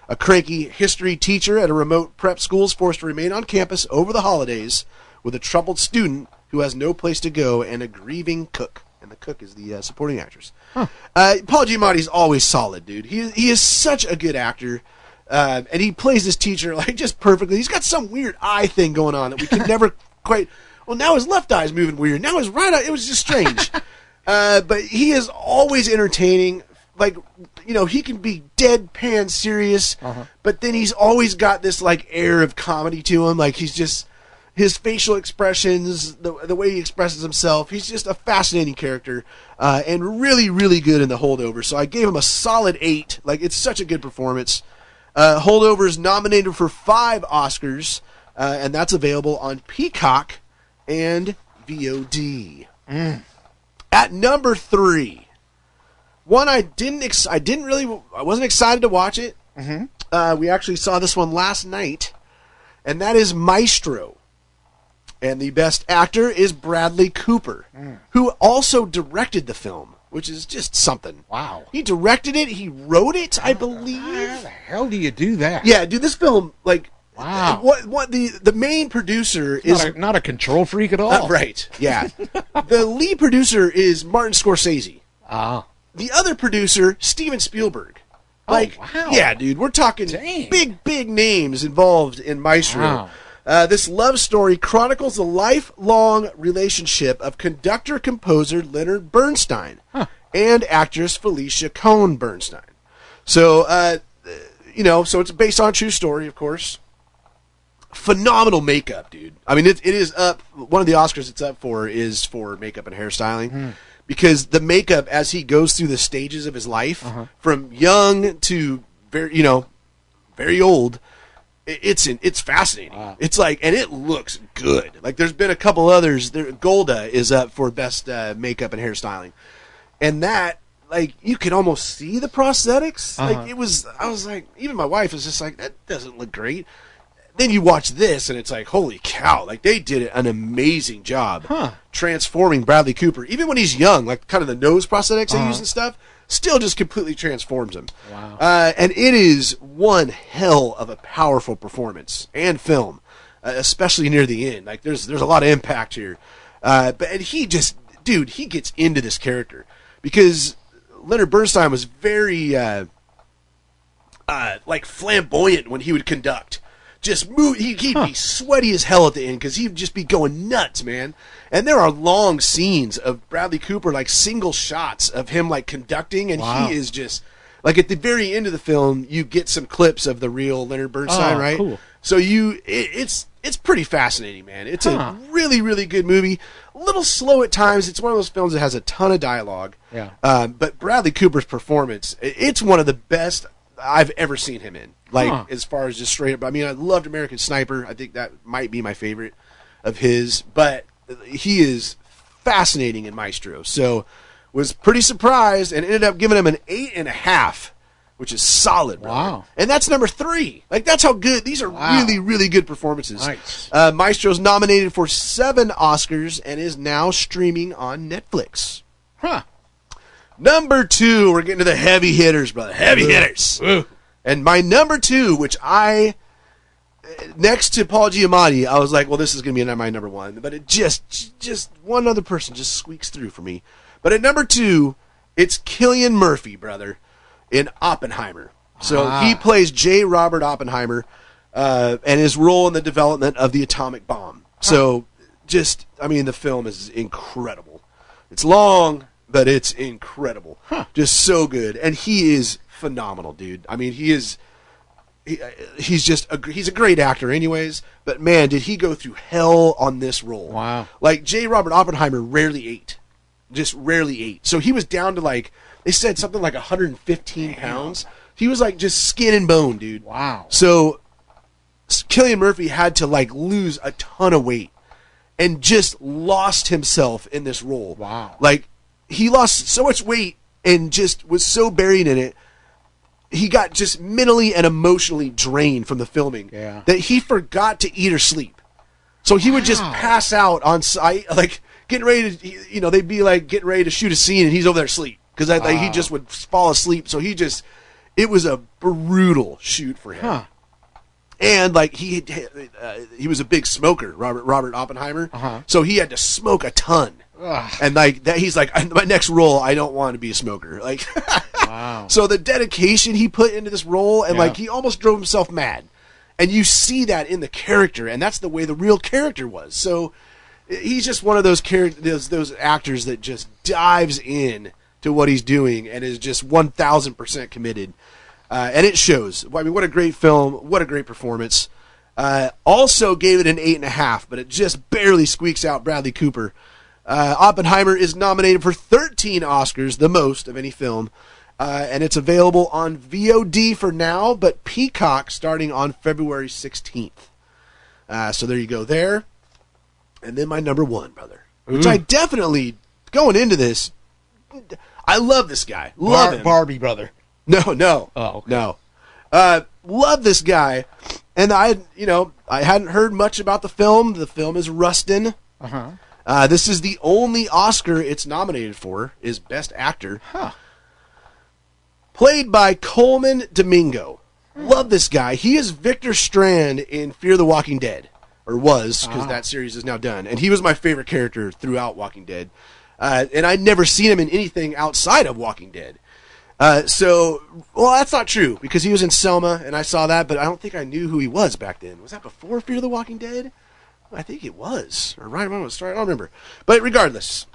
A cranky history teacher at a remote prep school is forced to remain on campus over the holidays with a troubled student who has no place to go and a grieving cook. And the cook is the supporting actress. Huh. Paul Giamatti's always solid, dude. He is such a good actor. And he plays this teacher like just perfectly. He's got some weird eye thing going on that we can never quite... Well, now his left eye's moving weird. Now his right eye... It was just strange. But he is always entertaining. Like, you know, he can be deadpan serious, but then he's always got this, like, air of comedy to him. Like, he's just... His facial expressions, the way he expresses himself, he's just a fascinating character, and really, really good in The Holdover. So I gave him a solid 8. Like, it's such a good performance. Holdover is nominated for 5 Oscars, and that's available on Peacock and VOD. At number 3, one I wasn't excited to watch it. We actually saw this one last night, and that is Maestro. And the best actor is Bradley Cooper, who also directed the film, which is just something. Wow. He directed it. He wrote it, I believe. How the hell do you do that? Yeah, dude, this film, like, wow. What the main producer is not a control freak at all. right. Yeah. The lead producer is Martin Scorsese. Ah. The other producer, Steven Spielberg. Like, wow. Yeah, dude, we're talking big names involved in Maestro. Wow. This love story chronicles the lifelong relationship of conductor-composer Leonard Bernstein and actress Felicia Cohn Bernstein. So, so it's based on a true story, of course. Phenomenal makeup, dude. I mean, it is up. One of the Oscars it's up for is for makeup and hairstyling. Because the makeup, as he goes through the stages of his life, from young to very old, it's fascinating. Wow. It's like, and it looks good. Like, there's been a couple others. Golda is up for best makeup and hairstyling, and that, like, you can almost see the prosthetics. Like, I was like, even my wife was just like, that doesn't look great. Then you watch this, and it's like, holy cow! Like, they did an amazing job transforming Bradley Cooper, even when he's young. Like, kind of the nose prosthetics they use and stuff. Still just completely transforms him. Wow. And it is one hell of a powerful performance and film, especially near the end. Like, there's a lot of impact here. And he just, dude, he gets into this character. Because Leonard Bernstein was very, flamboyant when he would conduct. Just move. He'd be sweaty as hell at the end because he'd just be going nuts, man. And there are long scenes of Bradley Cooper, like single shots of him like conducting, and he is just like at the very end of the film, you get some clips of the real Leonard Bernstein, right? Cool. So it's pretty fascinating, man. It's a really, really good movie. A little slow at times. It's one of those films that has a ton of dialogue. Yeah. But Bradley Cooper's performance, it's one of the best I've ever seen him in. Like, as far as just straight up, I mean, I loved American Sniper. I think that might be my favorite of his. But he is fascinating in Maestro. So, was pretty surprised and ended up giving him an 8.5, which is solid, brother. Wow. And that's number 3. Like, that's how good. These are really, really good performances. Nice. Maestro's nominated for 7 Oscars and is now streaming on Netflix. Number 2, we're getting to the heavy hitters, brother. Heavy hitters. And my number 2, which next to Paul Giamatti, I was like, well, this is going to be my number 1. But it just one other person just squeaks through for me. But at number 2, it's Cillian Murphy, brother, in Oppenheimer. So he plays J. Robert Oppenheimer and his role in the development of the atomic bomb. So the film is incredible. It's long, but it's incredible. Just so good. And he is phenomenal, dude. I mean, he is he's a great actor anyways, but man, did he go through hell on this role. Wow. Like J. Robert Oppenheimer rarely ate. Just rarely ate. So he was down to like, they said something like 115 pounds. He was like just skin and bone, dude. Wow. So Cillian Murphy had to like lose a ton of weight and just lost himself in this role. Wow. Like he lost so much weight and just was so buried in it. He got just mentally and emotionally drained from the filming that he forgot to eat or sleep. So he would just pass out on site, like getting ready to, they'd be like getting ready to shoot a scene and he's over there asleep because he just would fall asleep. So it was a brutal shoot for him. Huh. And like he was a big smoker, Robert Oppenheimer. Uh-huh. So he had to smoke a ton. Ugh. And like that, he's like, my next role, I don't want to be a smoker. Like, wow. So the dedication he put into this role, and like he almost drove himself mad, and you see that in the character, and that's the way the real character was. So he's just one of those those actors that just dives in to what he's doing and is just 1,000% committed, and it shows. I mean, what a great film! What a great performance. Also gave it an 8.5, but it just barely squeaks out Bradley Cooper. Oppenheimer is nominated for 13 Oscars, the most of any film, and it's available on VOD for now, but Peacock starting on February 16th. So there you go there. And then my number one, brother, which I definitely, going into this, I love this guy. Love him. Barbie, brother. No. Oh, okay. No. Love this guy. And I hadn't heard much about the film. The film is Rustin. Uh-huh. This is the only Oscar it's nominated for, is Best Actor. Huh. Played by Coleman Domingo. Love this guy. He is Victor Strand in Fear the Walking Dead. Or was, because that series is now done. And he was my favorite character throughout Walking Dead. And I'd never seen him in anything outside of Walking Dead. Well, that's not true, because he was in Selma, and I saw that, but I don't think I knew who he was back then. Was that before Fear the Walking Dead? I think it was. Or right when it was started. I don't remember. But regardless,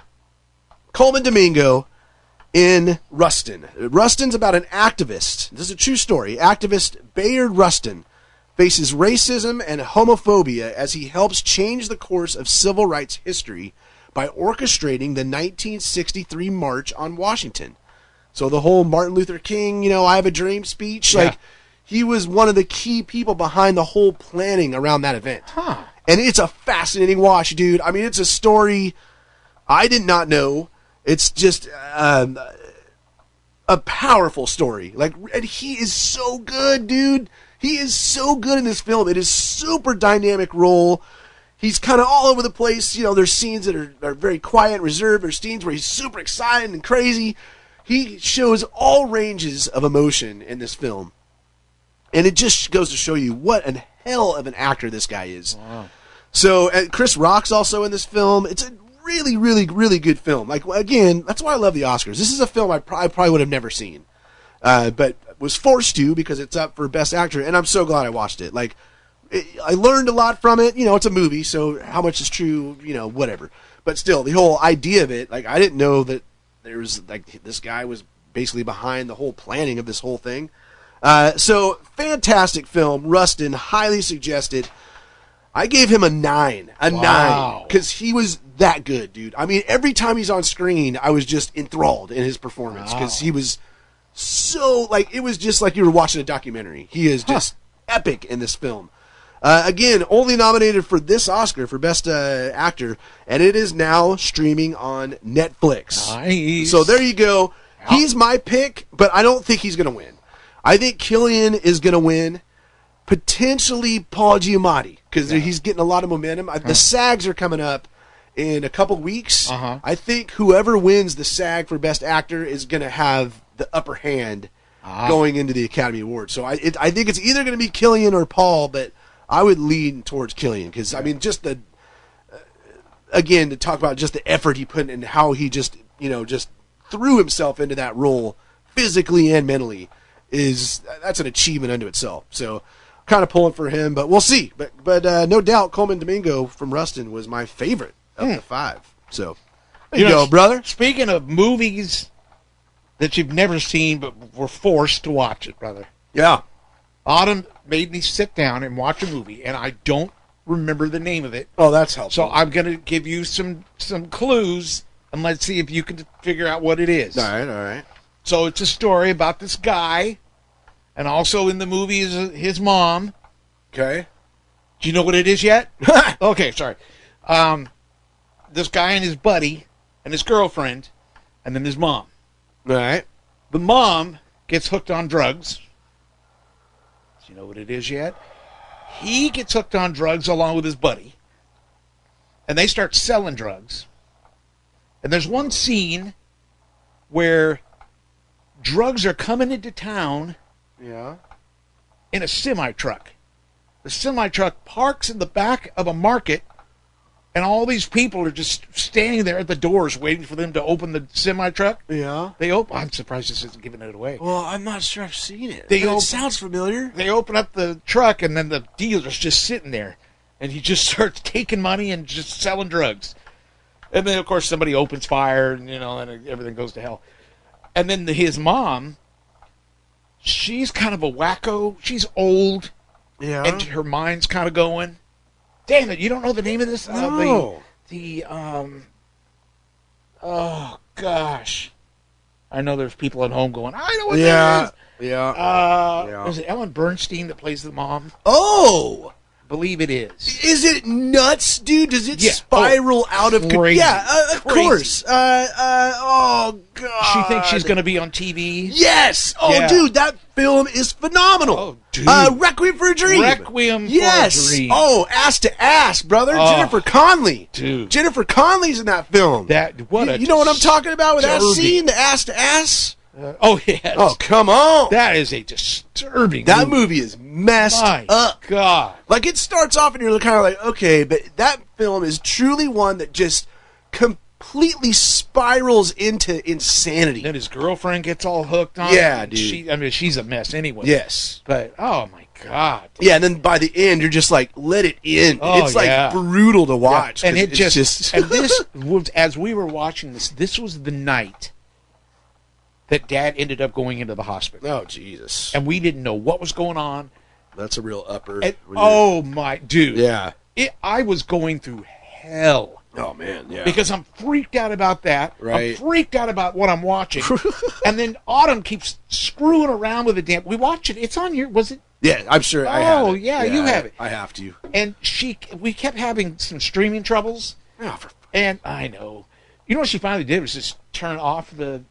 Coleman Domingo in Rustin. Rustin's about an activist. This is a true story. Activist Bayard Rustin faces racism and homophobia as he helps change the course of civil rights history by orchestrating the 1963 March on Washington. So the whole Martin Luther King, I have a dream speech, like he was one of the key people behind the whole planning around that event. Huh. And it's a fascinating watch, dude. I mean, it's a story I did not know. It's just a powerful story. And he is so good, dude. He is so good in this film. It is super dynamic role. He's kind of all over the place. There's scenes that are very quiet and reserved. There's scenes where he's super excited and crazy. He shows all ranges of emotion in this film. And it just goes to show you what a hell of an actor this guy is. Wow. So Chris Rock's also in this film. It's a really, really, really good film. Like, again, that's why I love the Oscars. This is a film I probably would have never seen, but was forced to because it's up for Best Actor, and I'm so glad I watched it. Like, I learned a lot from it. It's a movie, so how much is true, whatever. But still, the whole idea of it, like, I didn't know that there was, like, this guy was basically behind the whole planning of this whole thing. So, fantastic film. Rustin, highly suggested. I gave him a 9. A 9. Because he was that good, dude. I mean, every time he's on screen, I was just enthralled in his performance. Because he was so, it was just like you were watching a documentary. He is just epic in this film. Again, only nominated for this Oscar for Best Actor. And it is now streaming on Netflix. Nice. So there you go. Yeah. He's my pick, but I don't think he's going to win. I think Cillian is going to win. Potentially Paul Giamatti, because he's getting a lot of momentum. The SAGs are coming up in a couple weeks. I think whoever wins the SAG for Best Actor is going to have the upper hand going into the Academy Awards. So I think it's either going to be Cillian or Paul, but I would lean towards Cillian because, I mean, just again, to talk about just the effort he put in and how he just threw himself into that role physically and mentally that's an achievement unto itself. So kind of pulling for him, but we'll see. But no doubt Coleman Domingo from Rustin was my favorite of the 5. So there you go, brother. Speaking of movies that you've never seen but were forced to watch it, brother. Yeah. Autumn made me sit down and watch a movie, and I don't remember the name of it. Oh, that's helpful. So I'm going to give you some clues, and let's see if you can figure out what it is. All right. So it's a story about this guy, and also in the movie is his mom. Okay. Do you know what it is yet? Okay, sorry. This guy and his buddy and his girlfriend, and then his mom. All right. The mom gets hooked on drugs. Do you know what it is yet? He gets hooked on drugs along with his buddy, and they start selling drugs. And there's one scene where drugs are coming into town Yeah. in a semi-truck. The semi-truck parks in the back of a market, and all these people are just standing there at the doors waiting for them to open the semi-truck. Yeah. They open. I'm surprised this isn't giving it away. Well, I'm not sure I've seen it. It sounds familiar. They open up the truck, and then the dealer's just sitting there, and he just starts taking money and just selling drugs. And then, of course, somebody opens fire, and and everything goes to hell. And then his mom, she's kind of a wacko. She's old, and her mind's kind of going. Damn it! You don't know the name of this? No. Oh gosh, I know there's people at home going. I know what that is. Yeah. Is it Ellen Bernstein that plays the mom? Oh, I believe it is. is it nuts, dude? Does it Yeah. spiral out of control? Crazy. Yeah, of Crazy. course. Oh god. She thinks she's going to be on TV. Yes. Oh, Yeah. dude, that film is phenomenal. Oh, dude. Requiem for a Dream. Requiem Yes. for a Dream. Oh, ass to ass, brother. Oh, Jennifer Connelly. dude. Jennifer Connelly's in that film. You know what I'm talking about with that disturbing- scene, the ass to ass? Oh yes. Oh, come on. That is a disturbing. That movie is messed My up. God. Like, it starts off and you're kind of like, okay, but that film is truly one that just completely spirals into insanity. Then his girlfriend gets all hooked on. Yeah, it. dude. She's a mess anyway. Yes. But oh my God. Yeah, and then by the end, you're just like, let it in. Oh, it's like yeah. brutal to watch. And 'cause it it's just and this was, as we were watching this was the night that Dad ended up going into the hospital, oh, Jesus. and we didn't know what was going on. That's a real upper. And, oh my dude. Yeah. I was going through hell. Oh, man, yeah. Because I'm freaked out about that. Right. I'm freaked out about what I'm watching. And then Autumn keeps screwing around with the damn. We watch it. It's on your. Was it? Yeah, I'm sure I have it. Oh, yeah, you have it. I have to. And we kept having some streaming troubles. Oh, for And I know. You know what she finally did was just turn off the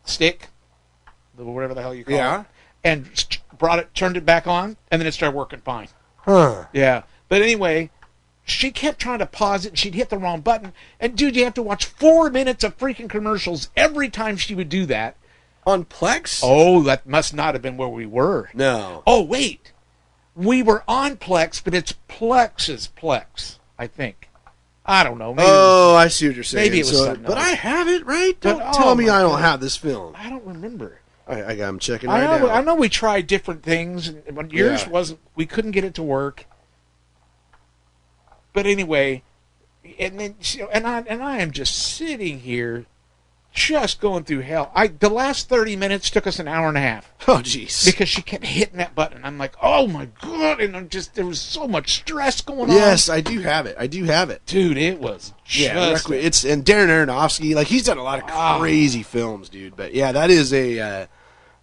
stick, whatever the hell you call it, and turned it back on, and then it started working fine. Huh. Yeah. But anyway, she kept trying to pause it, and she'd hit the wrong button. And, dude, you have to watch 4 minutes of freaking commercials every time she would do that. On Plex? Oh, that must not have been where we were. No. Oh, wait. We were on Plex, but it's Plex's Plex, I think. I don't know. Maybe I see what you're saying. maybe it was something But else. I have it, right? But, Don't tell me my I don't God. have this film. I don't remember. I'm checking right now. I know we tried different things, but yours Yeah. wasn't. We couldn't get it to work. But anyway, and then I am just sitting here, just going through hell. The last 30 minutes took us an hour and a half Oh, jeez. because she kept hitting that button. I'm like, oh my God! And there was so much stress going on. Yes, I do have it. Dude, it was just It's and Darren Aronofsky, like, he's done a lot of crazy films, dude. But yeah, that is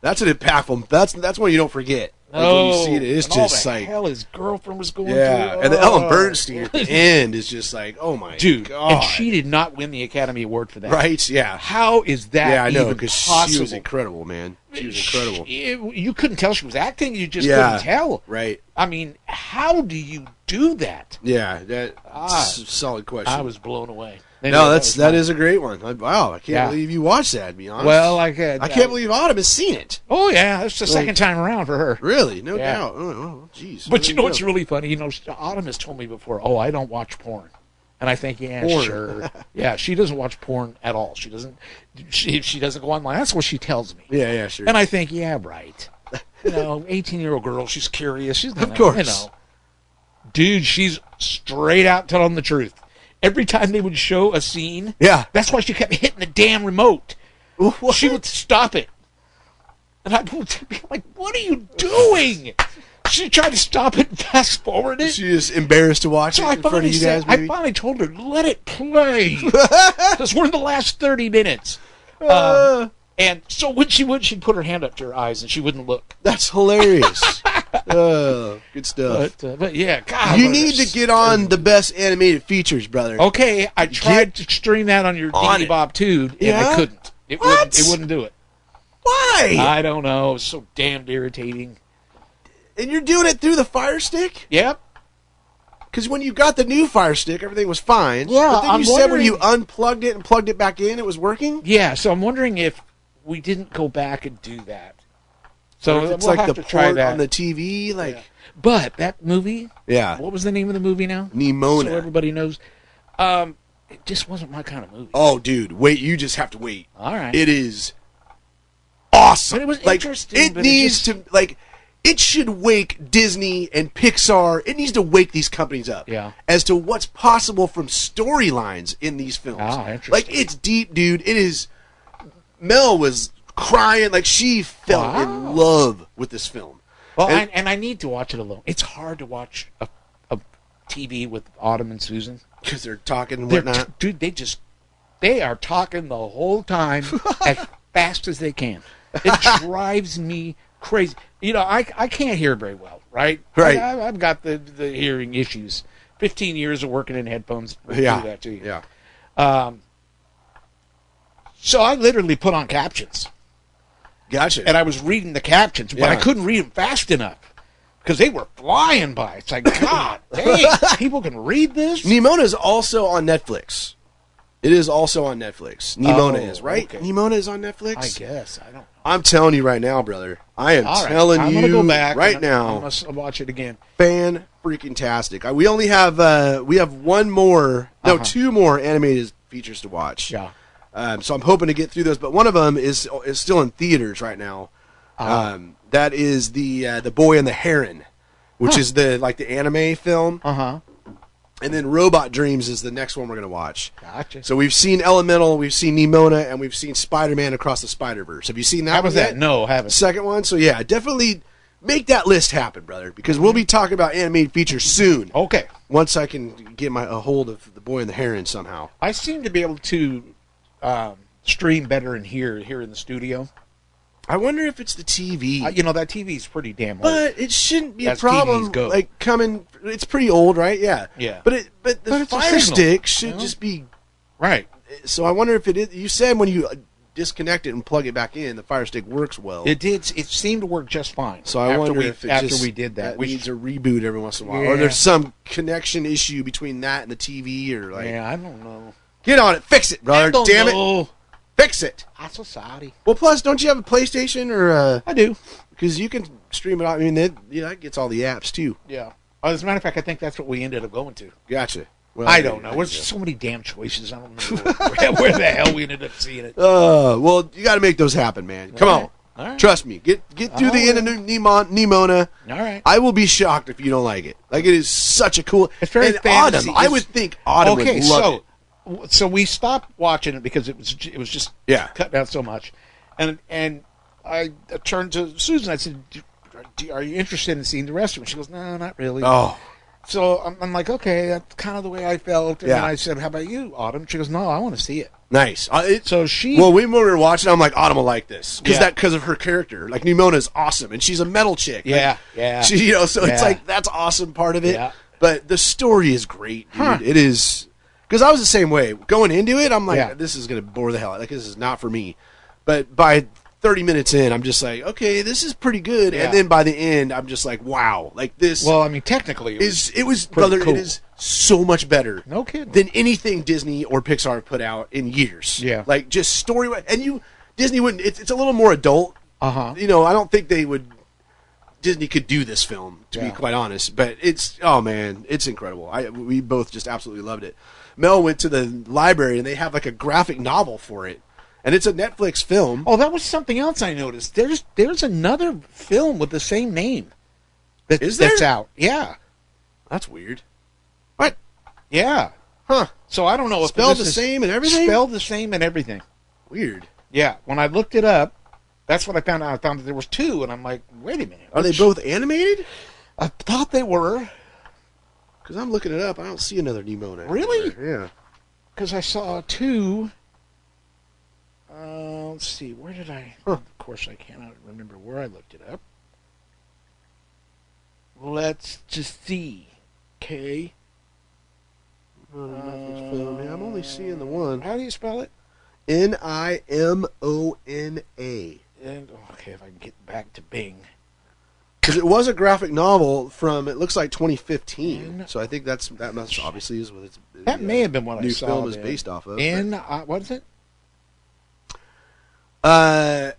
that's an impactful. That's one you don't forget. Like, when you see it, it's and all just the like, hell his girlfriend was going yeah. through. And the Ellen Bernstein at the end is just like, oh my Dude, God. and she did not win the Academy Award for that. Right? Yeah. How is that Yeah, I know, even because possible? she was incredible, man. She was incredible. You couldn't tell she was acting. You just Yeah. couldn't tell. Right. I mean, how do you do that? Yeah, that's a solid question. I was blown away. No, that fun. is a great one. Wow, I can't Yeah. believe you watched that, to be honest. Well, I can't believe Autumn has seen it. Oh yeah, that's the second time around for her. Really? No Yeah. doubt. Oh, jeez. But you know what's really funny? You know, Autumn has told me before. Oh, I don't watch porn, and I think, yeah, Porn. sure, yeah, she doesn't watch porn at all. She doesn't. She doesn't go online. That's what she tells me. Yeah, sure. And I think, yeah, right. 18-year-old girl. She's curious. She's Of course. Dude, she's straight out telling the truth. Every time they would show a scene, Yeah. that's why she kept hitting the damn remote. What? She would stop it. And I looked at me like, what are you doing? She tried to stop it and fast forward it. She was embarrassed to watch So it in front of you guys, maybe? I finally told her, let it play. Because we're in the last 30 minutes. And so when she would, she'd put her hand up to her eyes and she wouldn't look. That's hilarious. Good stuff. But yeah, God. You need to get on the best animated features, brother. Okay, I tried to stream that on your on DVD Bob Tude, and Yeah? I couldn't. It wouldn't do it. Why? I don't know. It was so damned irritating. And you're doing it through the Fire Stick? Yep. Because when you got the new Fire Stick, everything was fine. Yeah, but then I'm you said when wondering- you unplugged it and plugged it back in, it was working? Yeah, so I'm wondering if we didn't go back and do that. So Or if it's we'll like have the to try port that. on the TV, like But that movie, yeah, what was the name of the movie now? Nimona. So everybody knows. It just wasn't my kind of movie. Oh, dude, wait! You just have to wait. All right. It is awesome. But it was like, interesting, It but it needs just- to like. It should wake Disney and Pixar. It needs to wake these companies up. Yeah. As to what's possible from storylines in these films. Ah, interesting. Like it's deep, dude. It is. Mel was crying like she fell in love with this film. Well, And- and I need to watch it alone. It's hard to watch a TV with Autumn and Susan. Because they're talking and They're whatnot. dude, they are talking the whole time as fast as they can. It drives me crazy. You know, I can't hear very well, right? Right. I've got the hearing issues. 15 years of working in headphones will do Yeah. that to you. Yeah. So I literally put on captions, Gotcha. and I was reading the captions, but Yeah. I couldn't read them fast enough because they were flying by. It's like, God dang, people can read this? Nimona is also on Netflix. It is also on Netflix. Nimona Oh, is, right? okay. Nimona is on Netflix? I guess. I don't know. I'm telling you right now, brother. I am All right. telling I'm you gonna go back right and now. I'm gonna watch it again. Fan freaking tastic. We only have one more, two more animated features to watch. Yeah. So I'm hoping to get through those, but one of them is still in theaters right now. That is the Boy and the Heron, which is the anime film, and then Robot Dreams is the next one we're gonna watch. Gotcha. So we've seen Elemental, we've seen Nimona, and we've seen Spider-Man Across the Spider-Verse. Have you seen that? How was one that? yet? No, I haven't. Second one. So yeah, definitely make that list happen, brother, because we'll be talking about animated features soon. Okay. Once I can get a hold of the Boy and the Heron somehow. I seem to be able to stream better in here in the studio. I wonder if it's the TV. You know, that TV's pretty damn old. But it shouldn't be As a problem. TVs go. Like coming, it's pretty old, right? Yeah. Yeah. But the But it's a Fire signal, Stick should you know? just be. Right. So I wonder if it is. You said when you disconnect it and plug it back in, the Fire Stick works well. It did. It seemed to work just fine. So I wonder if after just, we did that. needs a reboot every once in a while, Yeah. or there's some connection issue between that and the TV, or like. Yeah, I don't know. Get on it, fix it, brother. I don't Damn it, know. fix it. I'm so sorry. Well, plus, don't you have a PlayStation or? I do. Because you can stream it out. I mean, that gets all the apps too. Yeah. As a matter of fact, I think that's what we ended up going to. Gotcha. Well, I don't know. There's so many damn choices. I don't know where the hell we ended up seeing it. Well, you got to make those happen, man. Come on. All right. Trust me. Get through the end of Nimona. All right. I will be shocked if you don't like it. Like, it is such a cool. It's very and fantasy. Autumn. I would think Autumn would love it. So we stopped watching it because it was just Yeah. cut down so much, and I turned to Susan. I said, "Are you interested in seeing the rest of it?" She goes, "No, not really." Oh, So I'm like, "Okay, that's kind of the way I felt." And Yeah. then I said, "How about you, Autumn?" She goes, "No, I want to see it." nice. So she, Well, when we were watching, I'm like, Autumn will like this Yeah. because of her character. Like, Nimona's awesome, and she's a metal chick. yeah, Like, yeah, She, so it's Yeah. like that's awesome part of it. Yeah. But the story is great, dude. Huh. It is because I was the same way going into it. I'm like, Yeah. this is gonna bore the hell out. Like, this is not for me. But by 30 minutes in, I'm just like, okay, this is pretty good. Yeah. And then by the end, I'm just like, wow, like this Well, I mean, technically, it was pretty brother. cool. It is so much better. No kidding. Than anything Disney or Pixar have put out in years. Yeah. Like just story and Disney wouldn't. It's a little more adult. Uh-huh. I don't think they would. Disney could do this film, to be Yeah. quite honest. But it's it's incredible. We both just absolutely loved it. Mel went to the library and they have like a graphic novel for it, and it's a Netflix film. Oh, that was something else I noticed. There's another film with the same name. Is there? That's out. Yeah. That's weird. What? Yeah. Huh? So I don't know if Spelled this the is same and everything. Spelled the same and everything. Weird. Yeah. When I looked it up, That's what I found out. I found that there was two, and I'm like, wait a minute. Are they both animated? I thought they were. Because I'm looking it up. I don't see another Nimona. Really? Yeah. Because I saw two. Let's see. Where did I... Of course, I cannot remember where I looked it up. Let's just see. Okay. Yeah, I'm only seeing the one. How do you spell it? Nimona. And, okay, if I can get back to Bing. Because it was a graphic novel from, it looks like 2015. So I think that must obviously is what it's. That may have been what I saw. New film is based off of. What is it? Nimona.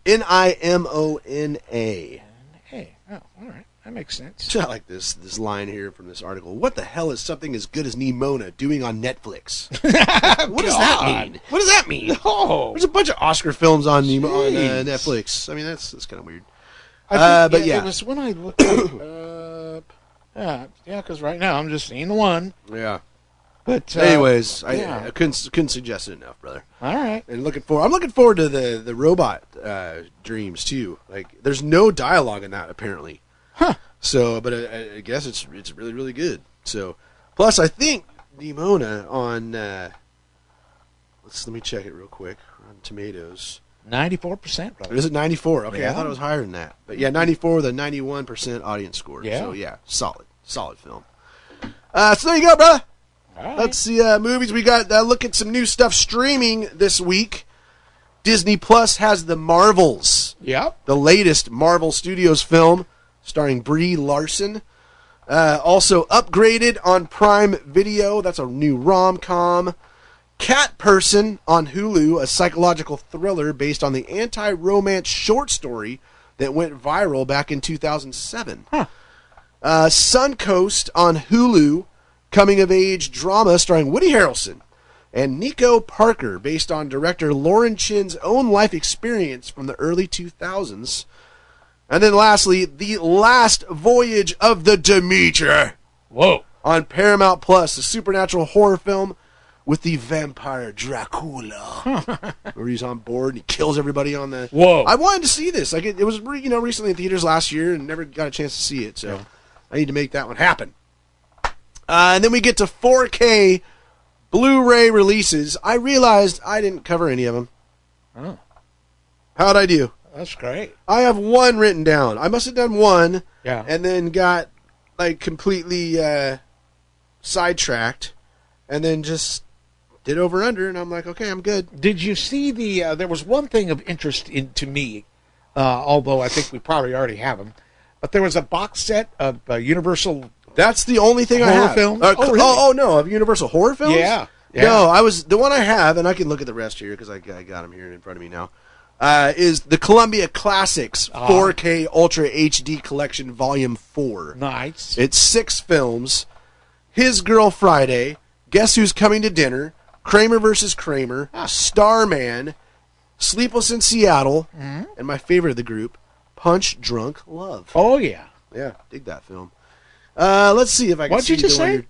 Hey, oh, all right. That makes sense. I like this line here from this article. What the hell is something as good as Nimona doing on Netflix? What does that mean? What does that mean? No. There's a bunch of Oscar films on Netflix. I mean, that's kind of weird. But yeah, it was when I looked it up. Yeah, because right now I'm just seeing the one. Yeah. But anyways, I couldn't suggest it enough, brother. All right. And I'm looking forward to the robot dreams too. Like, there's no dialogue in that apparently. Huh. So, but I guess it's really, really good. So, plus I think Nimona on let me check it real quick on Tomatoes. 94%, brother. Is it 94? Okay, Yeah. I thought it was higher than that. But yeah, 94 with a 91% audience score. Yeah. So yeah, solid film. So there you go, brother. All right. Let's see movies. We got look at some new stuff streaming this week. Disney Plus has The Marvels. Yep. The latest Marvel Studios film starring Brie Larson. Also upgraded on Prime Video. That's a new rom-com. Cat Person on Hulu, a psychological thriller based on the anti-romance short story that went viral back in 2007. Huh. Suncoast on Hulu, coming-of-age drama starring Woody Harrelson and Nico Parker, based on director Lauren Chin's own life experience from the early 2000s. And then lastly, The Last Voyage of the Demeter. Whoa. On Paramount Plus, a supernatural horror film with the vampire Dracula. Where he's on board and he kills everybody on the... Whoa. I wanted to see this. Like, it was recently in theaters last year and never got a chance to see it. So I need to make that one happen. And then we get to 4K Blu-ray releases. I realized I didn't cover any of them. Oh. How'd I do? That's great. I have one written down. I must have done one. Yeah. And then got completely sidetracked and then just did over under, and I'm like, okay, I'm good. Did you see there was one thing of interest to me, although I think we probably already have them, but there was a box set of Universal... That's the only thing I have. Films? Oh, no, of Universal horror films? Yeah. No, the one I have, and I can look at the rest here because I got them here in front of me now, is the Columbia Classics 4K Ultra HD Collection Volume 4. Nice. It's 6 films. His Girl Friday, Guess Who's Coming to Dinner, Kramer vs. Kramer, Starman, Sleepless in Seattle, and my favorite of the group, Punch Drunk Love. Oh, yeah. Yeah, dig that film. Let's see if I can What'd you just say?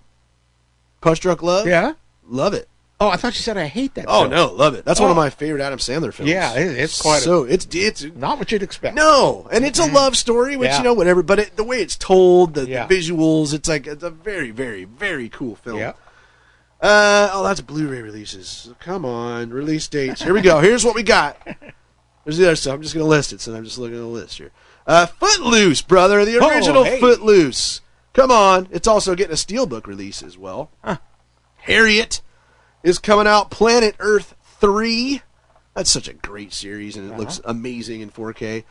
Punch Drunk Love? Yeah. Love it. Oh, I thought you said I hate that Oh, film. no, love it. That's one of my favorite Adam Sandler films. Yeah, it's quite it's not what you'd expect. No, and it's a love story, which, whatever, but the way it's told, the visuals, it's a very, very, very cool film. Yeah. That's Blu-ray releases. Come on, release dates. Here we go. Here's what we got. There's the other stuff. I'm just going to list it, so I'm just looking at the list here. Footloose, brother, the original Footloose. Come on. It's also getting a Steelbook release as well. Huh. Harriet is coming out. Planet Earth 3. That's such a great series, and it looks amazing in 4K.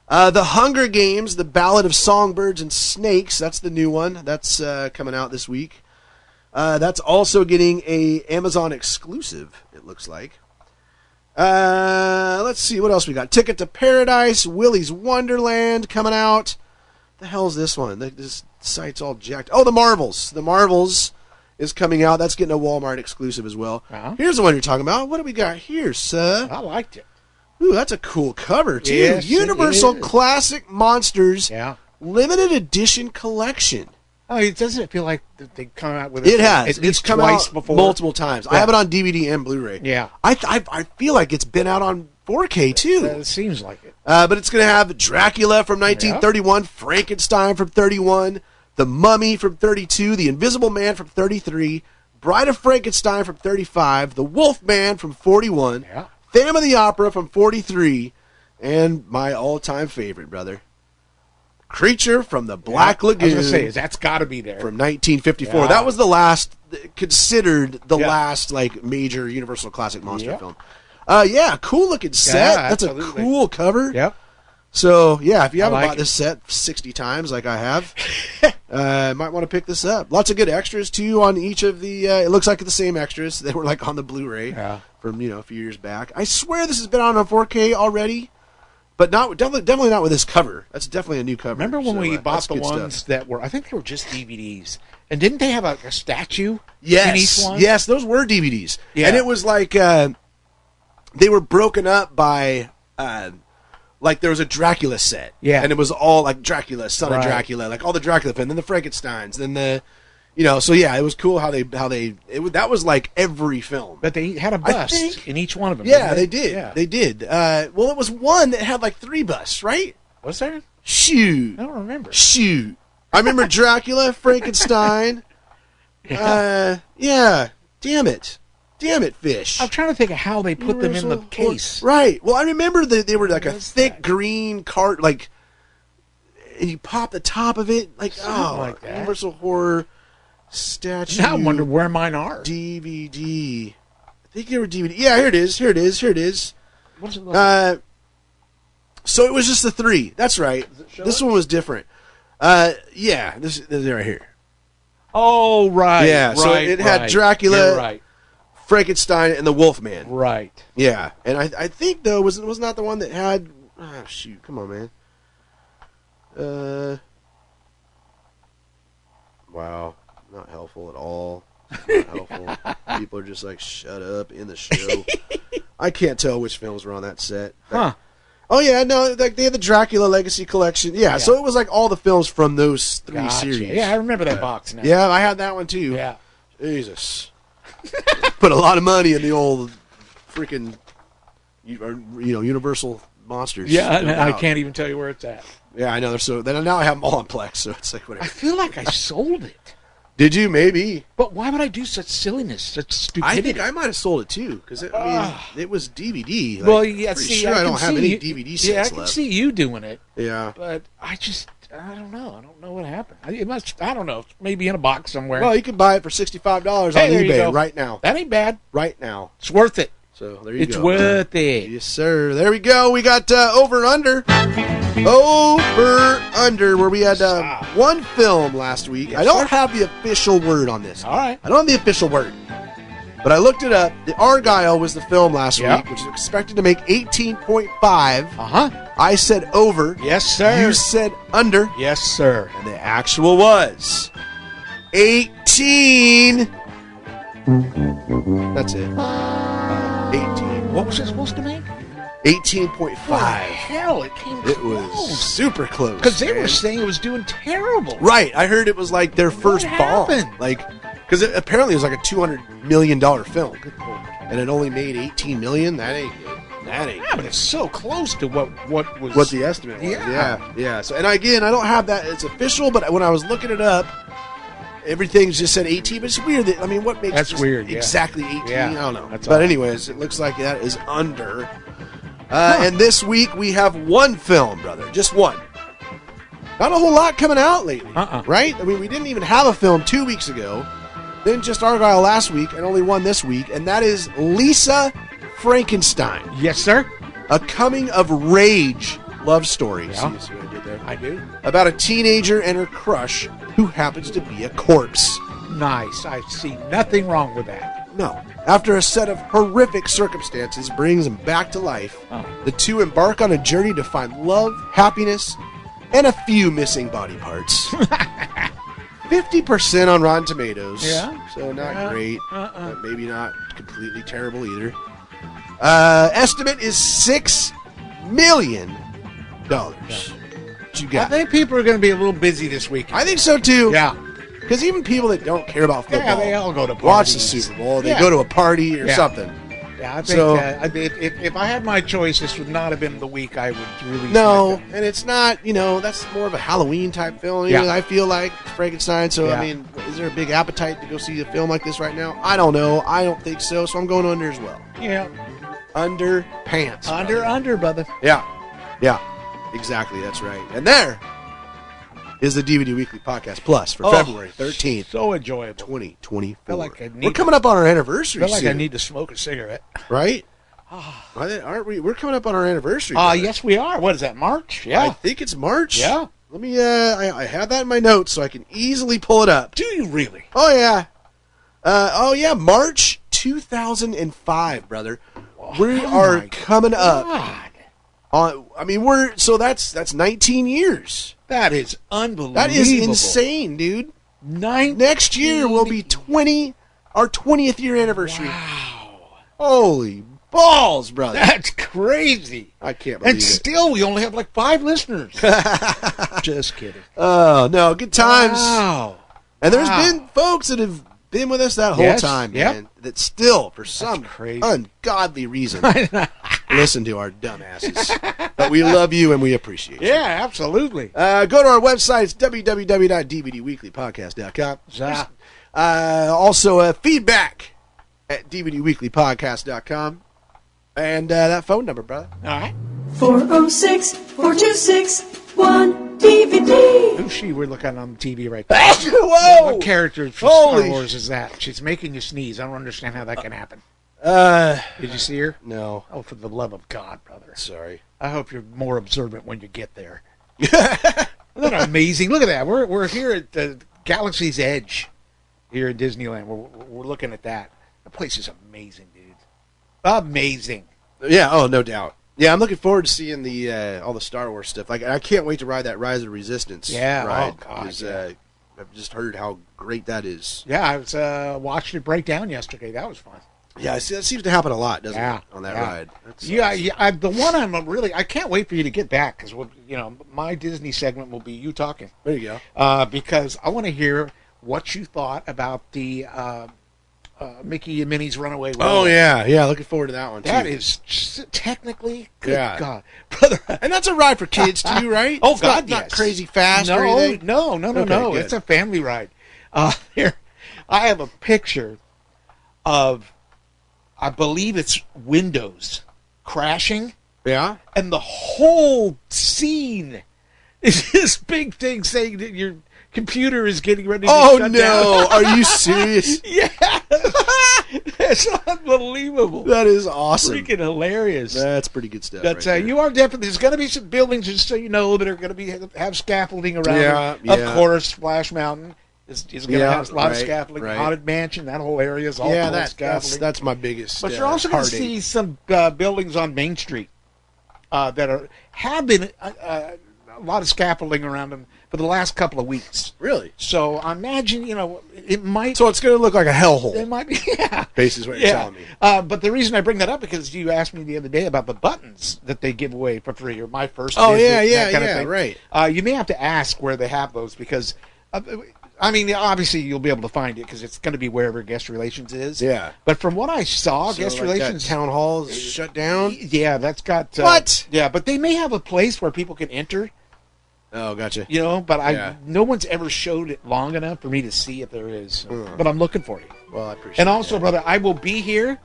The Hunger Games, The Ballad of Songbirds and Snakes. That's the new one. That's coming out this week. That's also getting a Amazon exclusive, it looks like. Let's see, what else we got? Ticket to Paradise, Willy's Wonderland coming out. The hell's this one? This site's all jacked. Oh, The Marvels. The Marvels is coming out. That's getting a Walmart exclusive as well. Here's the one you're talking about. What do we got here, sir? I liked it. Ooh, that's a cool cover, too. Yes, Universal Classic Monsters Limited Edition Collection. Oh, doesn't it feel like they come out with it? It has. It's come twice out before. Multiple times. I have it on DVD and Blu-ray. Yeah. I feel like it's been out on 4K too. It seems like it. But it's going to have Dracula from 1931, Frankenstein from 31, The Mummy from 32, The Invisible Man from 33, Bride of Frankenstein from 35, The Wolf Man from 41, Phantom of the Opera from 43, and my all-time favorite, brother, Creature from the Black Lagoon. I was going to say, that's got to be there. From 1954. That was the last, considered the last like major Universal Classic monster film. Cool looking set. That's a cool cover. Yep. So, yeah, if you haven't bought this set 60 times like I have, might want to pick this up. Lots of good extras, too, on each of the... it looks like the same extras. They were, like, on the Blu-ray from, a few years back. I swear this has been on 4K already, but definitely not with this cover. That's definitely a new cover. Remember when we bought the ones that were... I think they were just DVDs. And didn't they have a statue in each one? Yes, those were DVDs. Yeah. And it was like... they were broken up by... like there was a Dracula set, and it was all like Dracula, son of Dracula, like all the Dracula, and then the Frankensteins, then the, so yeah, it was cool how that was like every film. But they had a bust in each one of them. Yeah, they did. Yeah. They did. Well, it was one that had like 3 busts, right? Was there? Shoot, I don't remember. Shoot, I remember Dracula, Frankenstein. Yeah. Damn it, Fish. I'm trying to think of how they put them in the case. Right. Well, I remember that they were like a thick green cart, like, and you pop the top of it, like, like that. Universal Horror statue. Now I wonder where mine are. DVD. I think they were DVD. Yeah, here it is. What does it look like? So it was just the 3. That's right. This one was different. Yeah, this is right here. Oh, right. Yeah, so it had Dracula. You're right. Frankenstein and the Wolfman. Right. Yeah. And I think, though, was not the one that had... Oh, shoot. Come on, man. Wow. Not helpful at all. Not helpful. People are just like, shut up in the show. I can't tell which films were on that set. Huh. Oh, yeah. No, like they had the Dracula Legacy Collection. Yeah, so it was like all the films from those 3 series. Yeah, I remember that box now. Yeah, I had that one, too. Yeah. Jesus. Put a lot of money in the old freaking, Universal monsters. Yeah, I can't even tell you where it's at. Yeah, I know. Then now I have them all on Plex, so it's like whatever. I feel like I sold it. Did you? Maybe. But why would I do such silliness, such stupidity? I think I might have sold it too, because it was DVD. Like, well, yeah. I don't have any DVD sets left. I can see you doing it. Yeah, but I don't know. I don't know what happened. It must. I don't know. Maybe in a box somewhere. Well, you can buy it for $65 on eBay right now. That ain't bad. Right now, it's worth it. So there you go. It's worth it. Yes, sir. There we go. We got over and under. Over under, where we had one film last week. I don't have the official word on this. All right. I don't have the official word. But I looked it up. The Argyle was the film last week, which is expected to make 18.5. I said over. Yes, sir. You said under. Yes, sir. And the actual was 18. That's it. 18. What was it supposed to make? 18.5. Hell, it came close. It was super close. Because they were saying it was doing terrible. Right. I heard it was like their first bomb. Like, because apparently it was like a $200 million film. And it only made $18 million? That ain't good. Yeah, but it's so close to what the estimate was. Yeah. So, and again, I don't have that. It's official, but when I was looking it up, everything's just said 18, but it's weird. What makes that's weird? Exactly 18. Yeah. I don't know. But anyways, it looks like that is under. And this week we have one film, brother, just one. Not a whole lot coming out lately, right? I mean, we didn't even have a film 2 weeks ago. Then just Argyle last week, and only one this week, and that is Lisa Frankenstein. Yes, sir. A coming-of-rage love story. Yeah. See what I did there? I do. About a teenager and her crush who happens to be a corpse. Nice. I see nothing wrong with that. No. After a set of horrific circumstances brings them back to life, the two embark on a journey to find love, happiness, and a few missing body parts. 50% on Rotten Tomatoes. Yeah. So not great. Maybe not completely terrible either. Estimate is $6 million. What you got? I think people are going to be a little busy this week. I think so too. Yeah. Because even people that don't care about football, they all go to parties. Watch the Super Bowl. They go to a party or something. Yeah, I think So- if I had my choice, this would not have been the week I would release. No, my film. and it's not. That's more of a Halloween type film. Yeah. I feel like Frankenstein. So Yeah. I mean, is there a big appetite to go see a film like this right now? I don't know. I don't think so. So I'm going under as well. Yeah, Under pants. under, brother. Yeah. Exactly. That's right. And there is the DVD Weekly Podcast Plus for February 13th, So enjoyable. 2024. Feel like I need We're coming up on our anniversary. I feel like I soon, need to smoke a cigarette. right? Aren't we? We're coming up on our anniversary. brother. Yes, we are. What is that? March? I Yeah. think it's March. Yeah. Let me. I have that in my notes so I can easily pull it up. Do you really? Oh yeah. March 2005, brother. We are my coming up God, on. I mean, that's 19 years. that is unbelievable. That is insane, dude. Next year will be our 20th year anniversary. Wow, Holy balls, brother! that's crazy. I can't believe And it. still, we only have like 5 listeners. Just kidding. Oh no, good times. Wow. And there's Wow. been folks that have been with us that whole Yes, time, yep. man. That still, for some crazy. ungodly reason, listen to our dumbasses. But we love you and we appreciate you. Yeah, absolutely. Go to our website. It's www.dvdweeklypodcast.com. Zah. Also, feedback at dvdweeklypodcast.com. And that phone number, brother. All right. 406-426-1DVD. Who's she we're looking on TV right now? Whoa! What character from Holy Star Wars is that? She's making you sneeze. I don't understand how that can happen. Did you see her? No. Oh, for the love of God, brother. Sorry. I hope you're more observant when you get there. Isn't that amazing? Look at that. We're here at the Galaxy's Edge here at Disneyland. We're looking at that. The place is amazing, dude. Amazing. Yeah, oh, no doubt. Yeah, I'm looking forward to seeing the all the Star Wars stuff. Like, I can't wait to ride that Rise of the Resistance Yeah, ride. oh, God, 'cause, yeah. I've just heard how great that is. Yeah, I was watching it break down yesterday. That was fun. Yeah, that seems to happen a lot, doesn't Yeah, it, on that yeah. ride? That's Yeah, the one I can't wait for you to get back because my Disney segment will be you talking. There you go. Because I want to hear what you thought about the Mickey and Minnie's Runaway Railroad. Oh, yeah, looking forward to that one, too. That is technically, good Yeah. God, brother. And that's a ride for kids, too, right? Oh, It's God, not yes. crazy fast no, or anything? No, Okay, good. It's a family ride. Here, I have a picture of, I believe it's windows crashing, Yeah? and the whole scene is this big thing saying that your computer is getting ready to Oh, shut no. down. Are you serious? Yeah. It's unbelievable. That is awesome. Freaking hilarious. That's pretty good stuff. But right there. you are definitely, there's going to be some buildings, just so you know, that are going to have scaffolding around Yeah, them. Of yeah. courds, Splash Mountain is going to Yeah, have a lot of right, scaffolding. right. Haunted Mansion, that whole area is all Yeah, full of that's scaffolding. my biggest But you're also going to heartache. see some buildings on Main Street that have been a lot of scaffolding around them for the last couple of weeks. Really? So I imagine, it might. So it's going to look like a hellhole. It might be, yeah. Basically is what you're Yeah. telling me. But the reason I bring that up because you asked me the other day about the buttons that they give away for free, or my first Oh, visit, yeah, that kind of yeah, thing. right. You may have to ask where they have those because, obviously you'll be able to find it because it's going to be wherever guest relations is. Yeah. But from what I saw, So, guest like, relations that town hall is shut down? Yeah, that's got What? Yeah, but they may have a place where people can enter. Oh, gotcha. But Yeah. no one's ever showed it long enough for me to see if there is. But I'm looking for you. Well, I appreciate And also, that. brother, I will be here.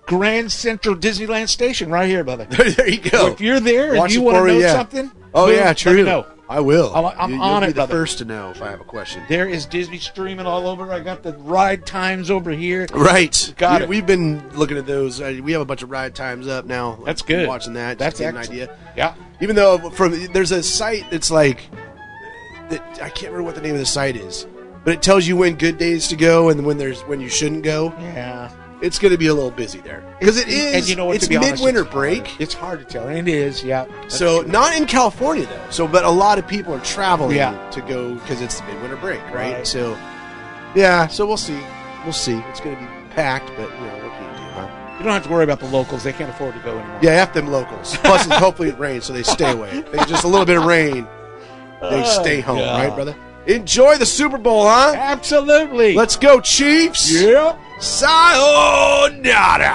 Grand Central Disneyland Station, right here, brother. There you go. If you're there and Watch you it want for to me, know yeah. something, Oh, boom, yeah, true. let me know. I will. I'm You'll on be it, the brother. first to know if I have a question. There is Disney streaming all over. I got the ride times over here. Right. Got it. We've been looking at those. We have a bunch of ride times up now. That's good. Watching that. That's just to get an excellent. idea. Yeah. Even though there's a site that's like, I can't remember what the name of the site is, but it tells you when good days to go and when you shouldn't go. Yeah. It's going to be a little busy there because it is. And you know what? It's to be honest, midwinter it's break. hard. It's hard to tell. And it is, yeah. That's So true. not in California though. So, but a lot of people are traveling Yeah. to go because it's the midwinter break, right? Right. So, yeah. So we'll see. We'll see. It's going to be packed, but what can you do, huh? You don't have to worry about the locals. They can't afford to go anymore. Yeah, F them locals. Plus, hopefully it rains, so they stay away. They just a little bit of rain, they stay home, God. right, brother? Enjoy the Super Bowl, huh? Absolutely. Let's go, Chiefs! Yep. Sayonara.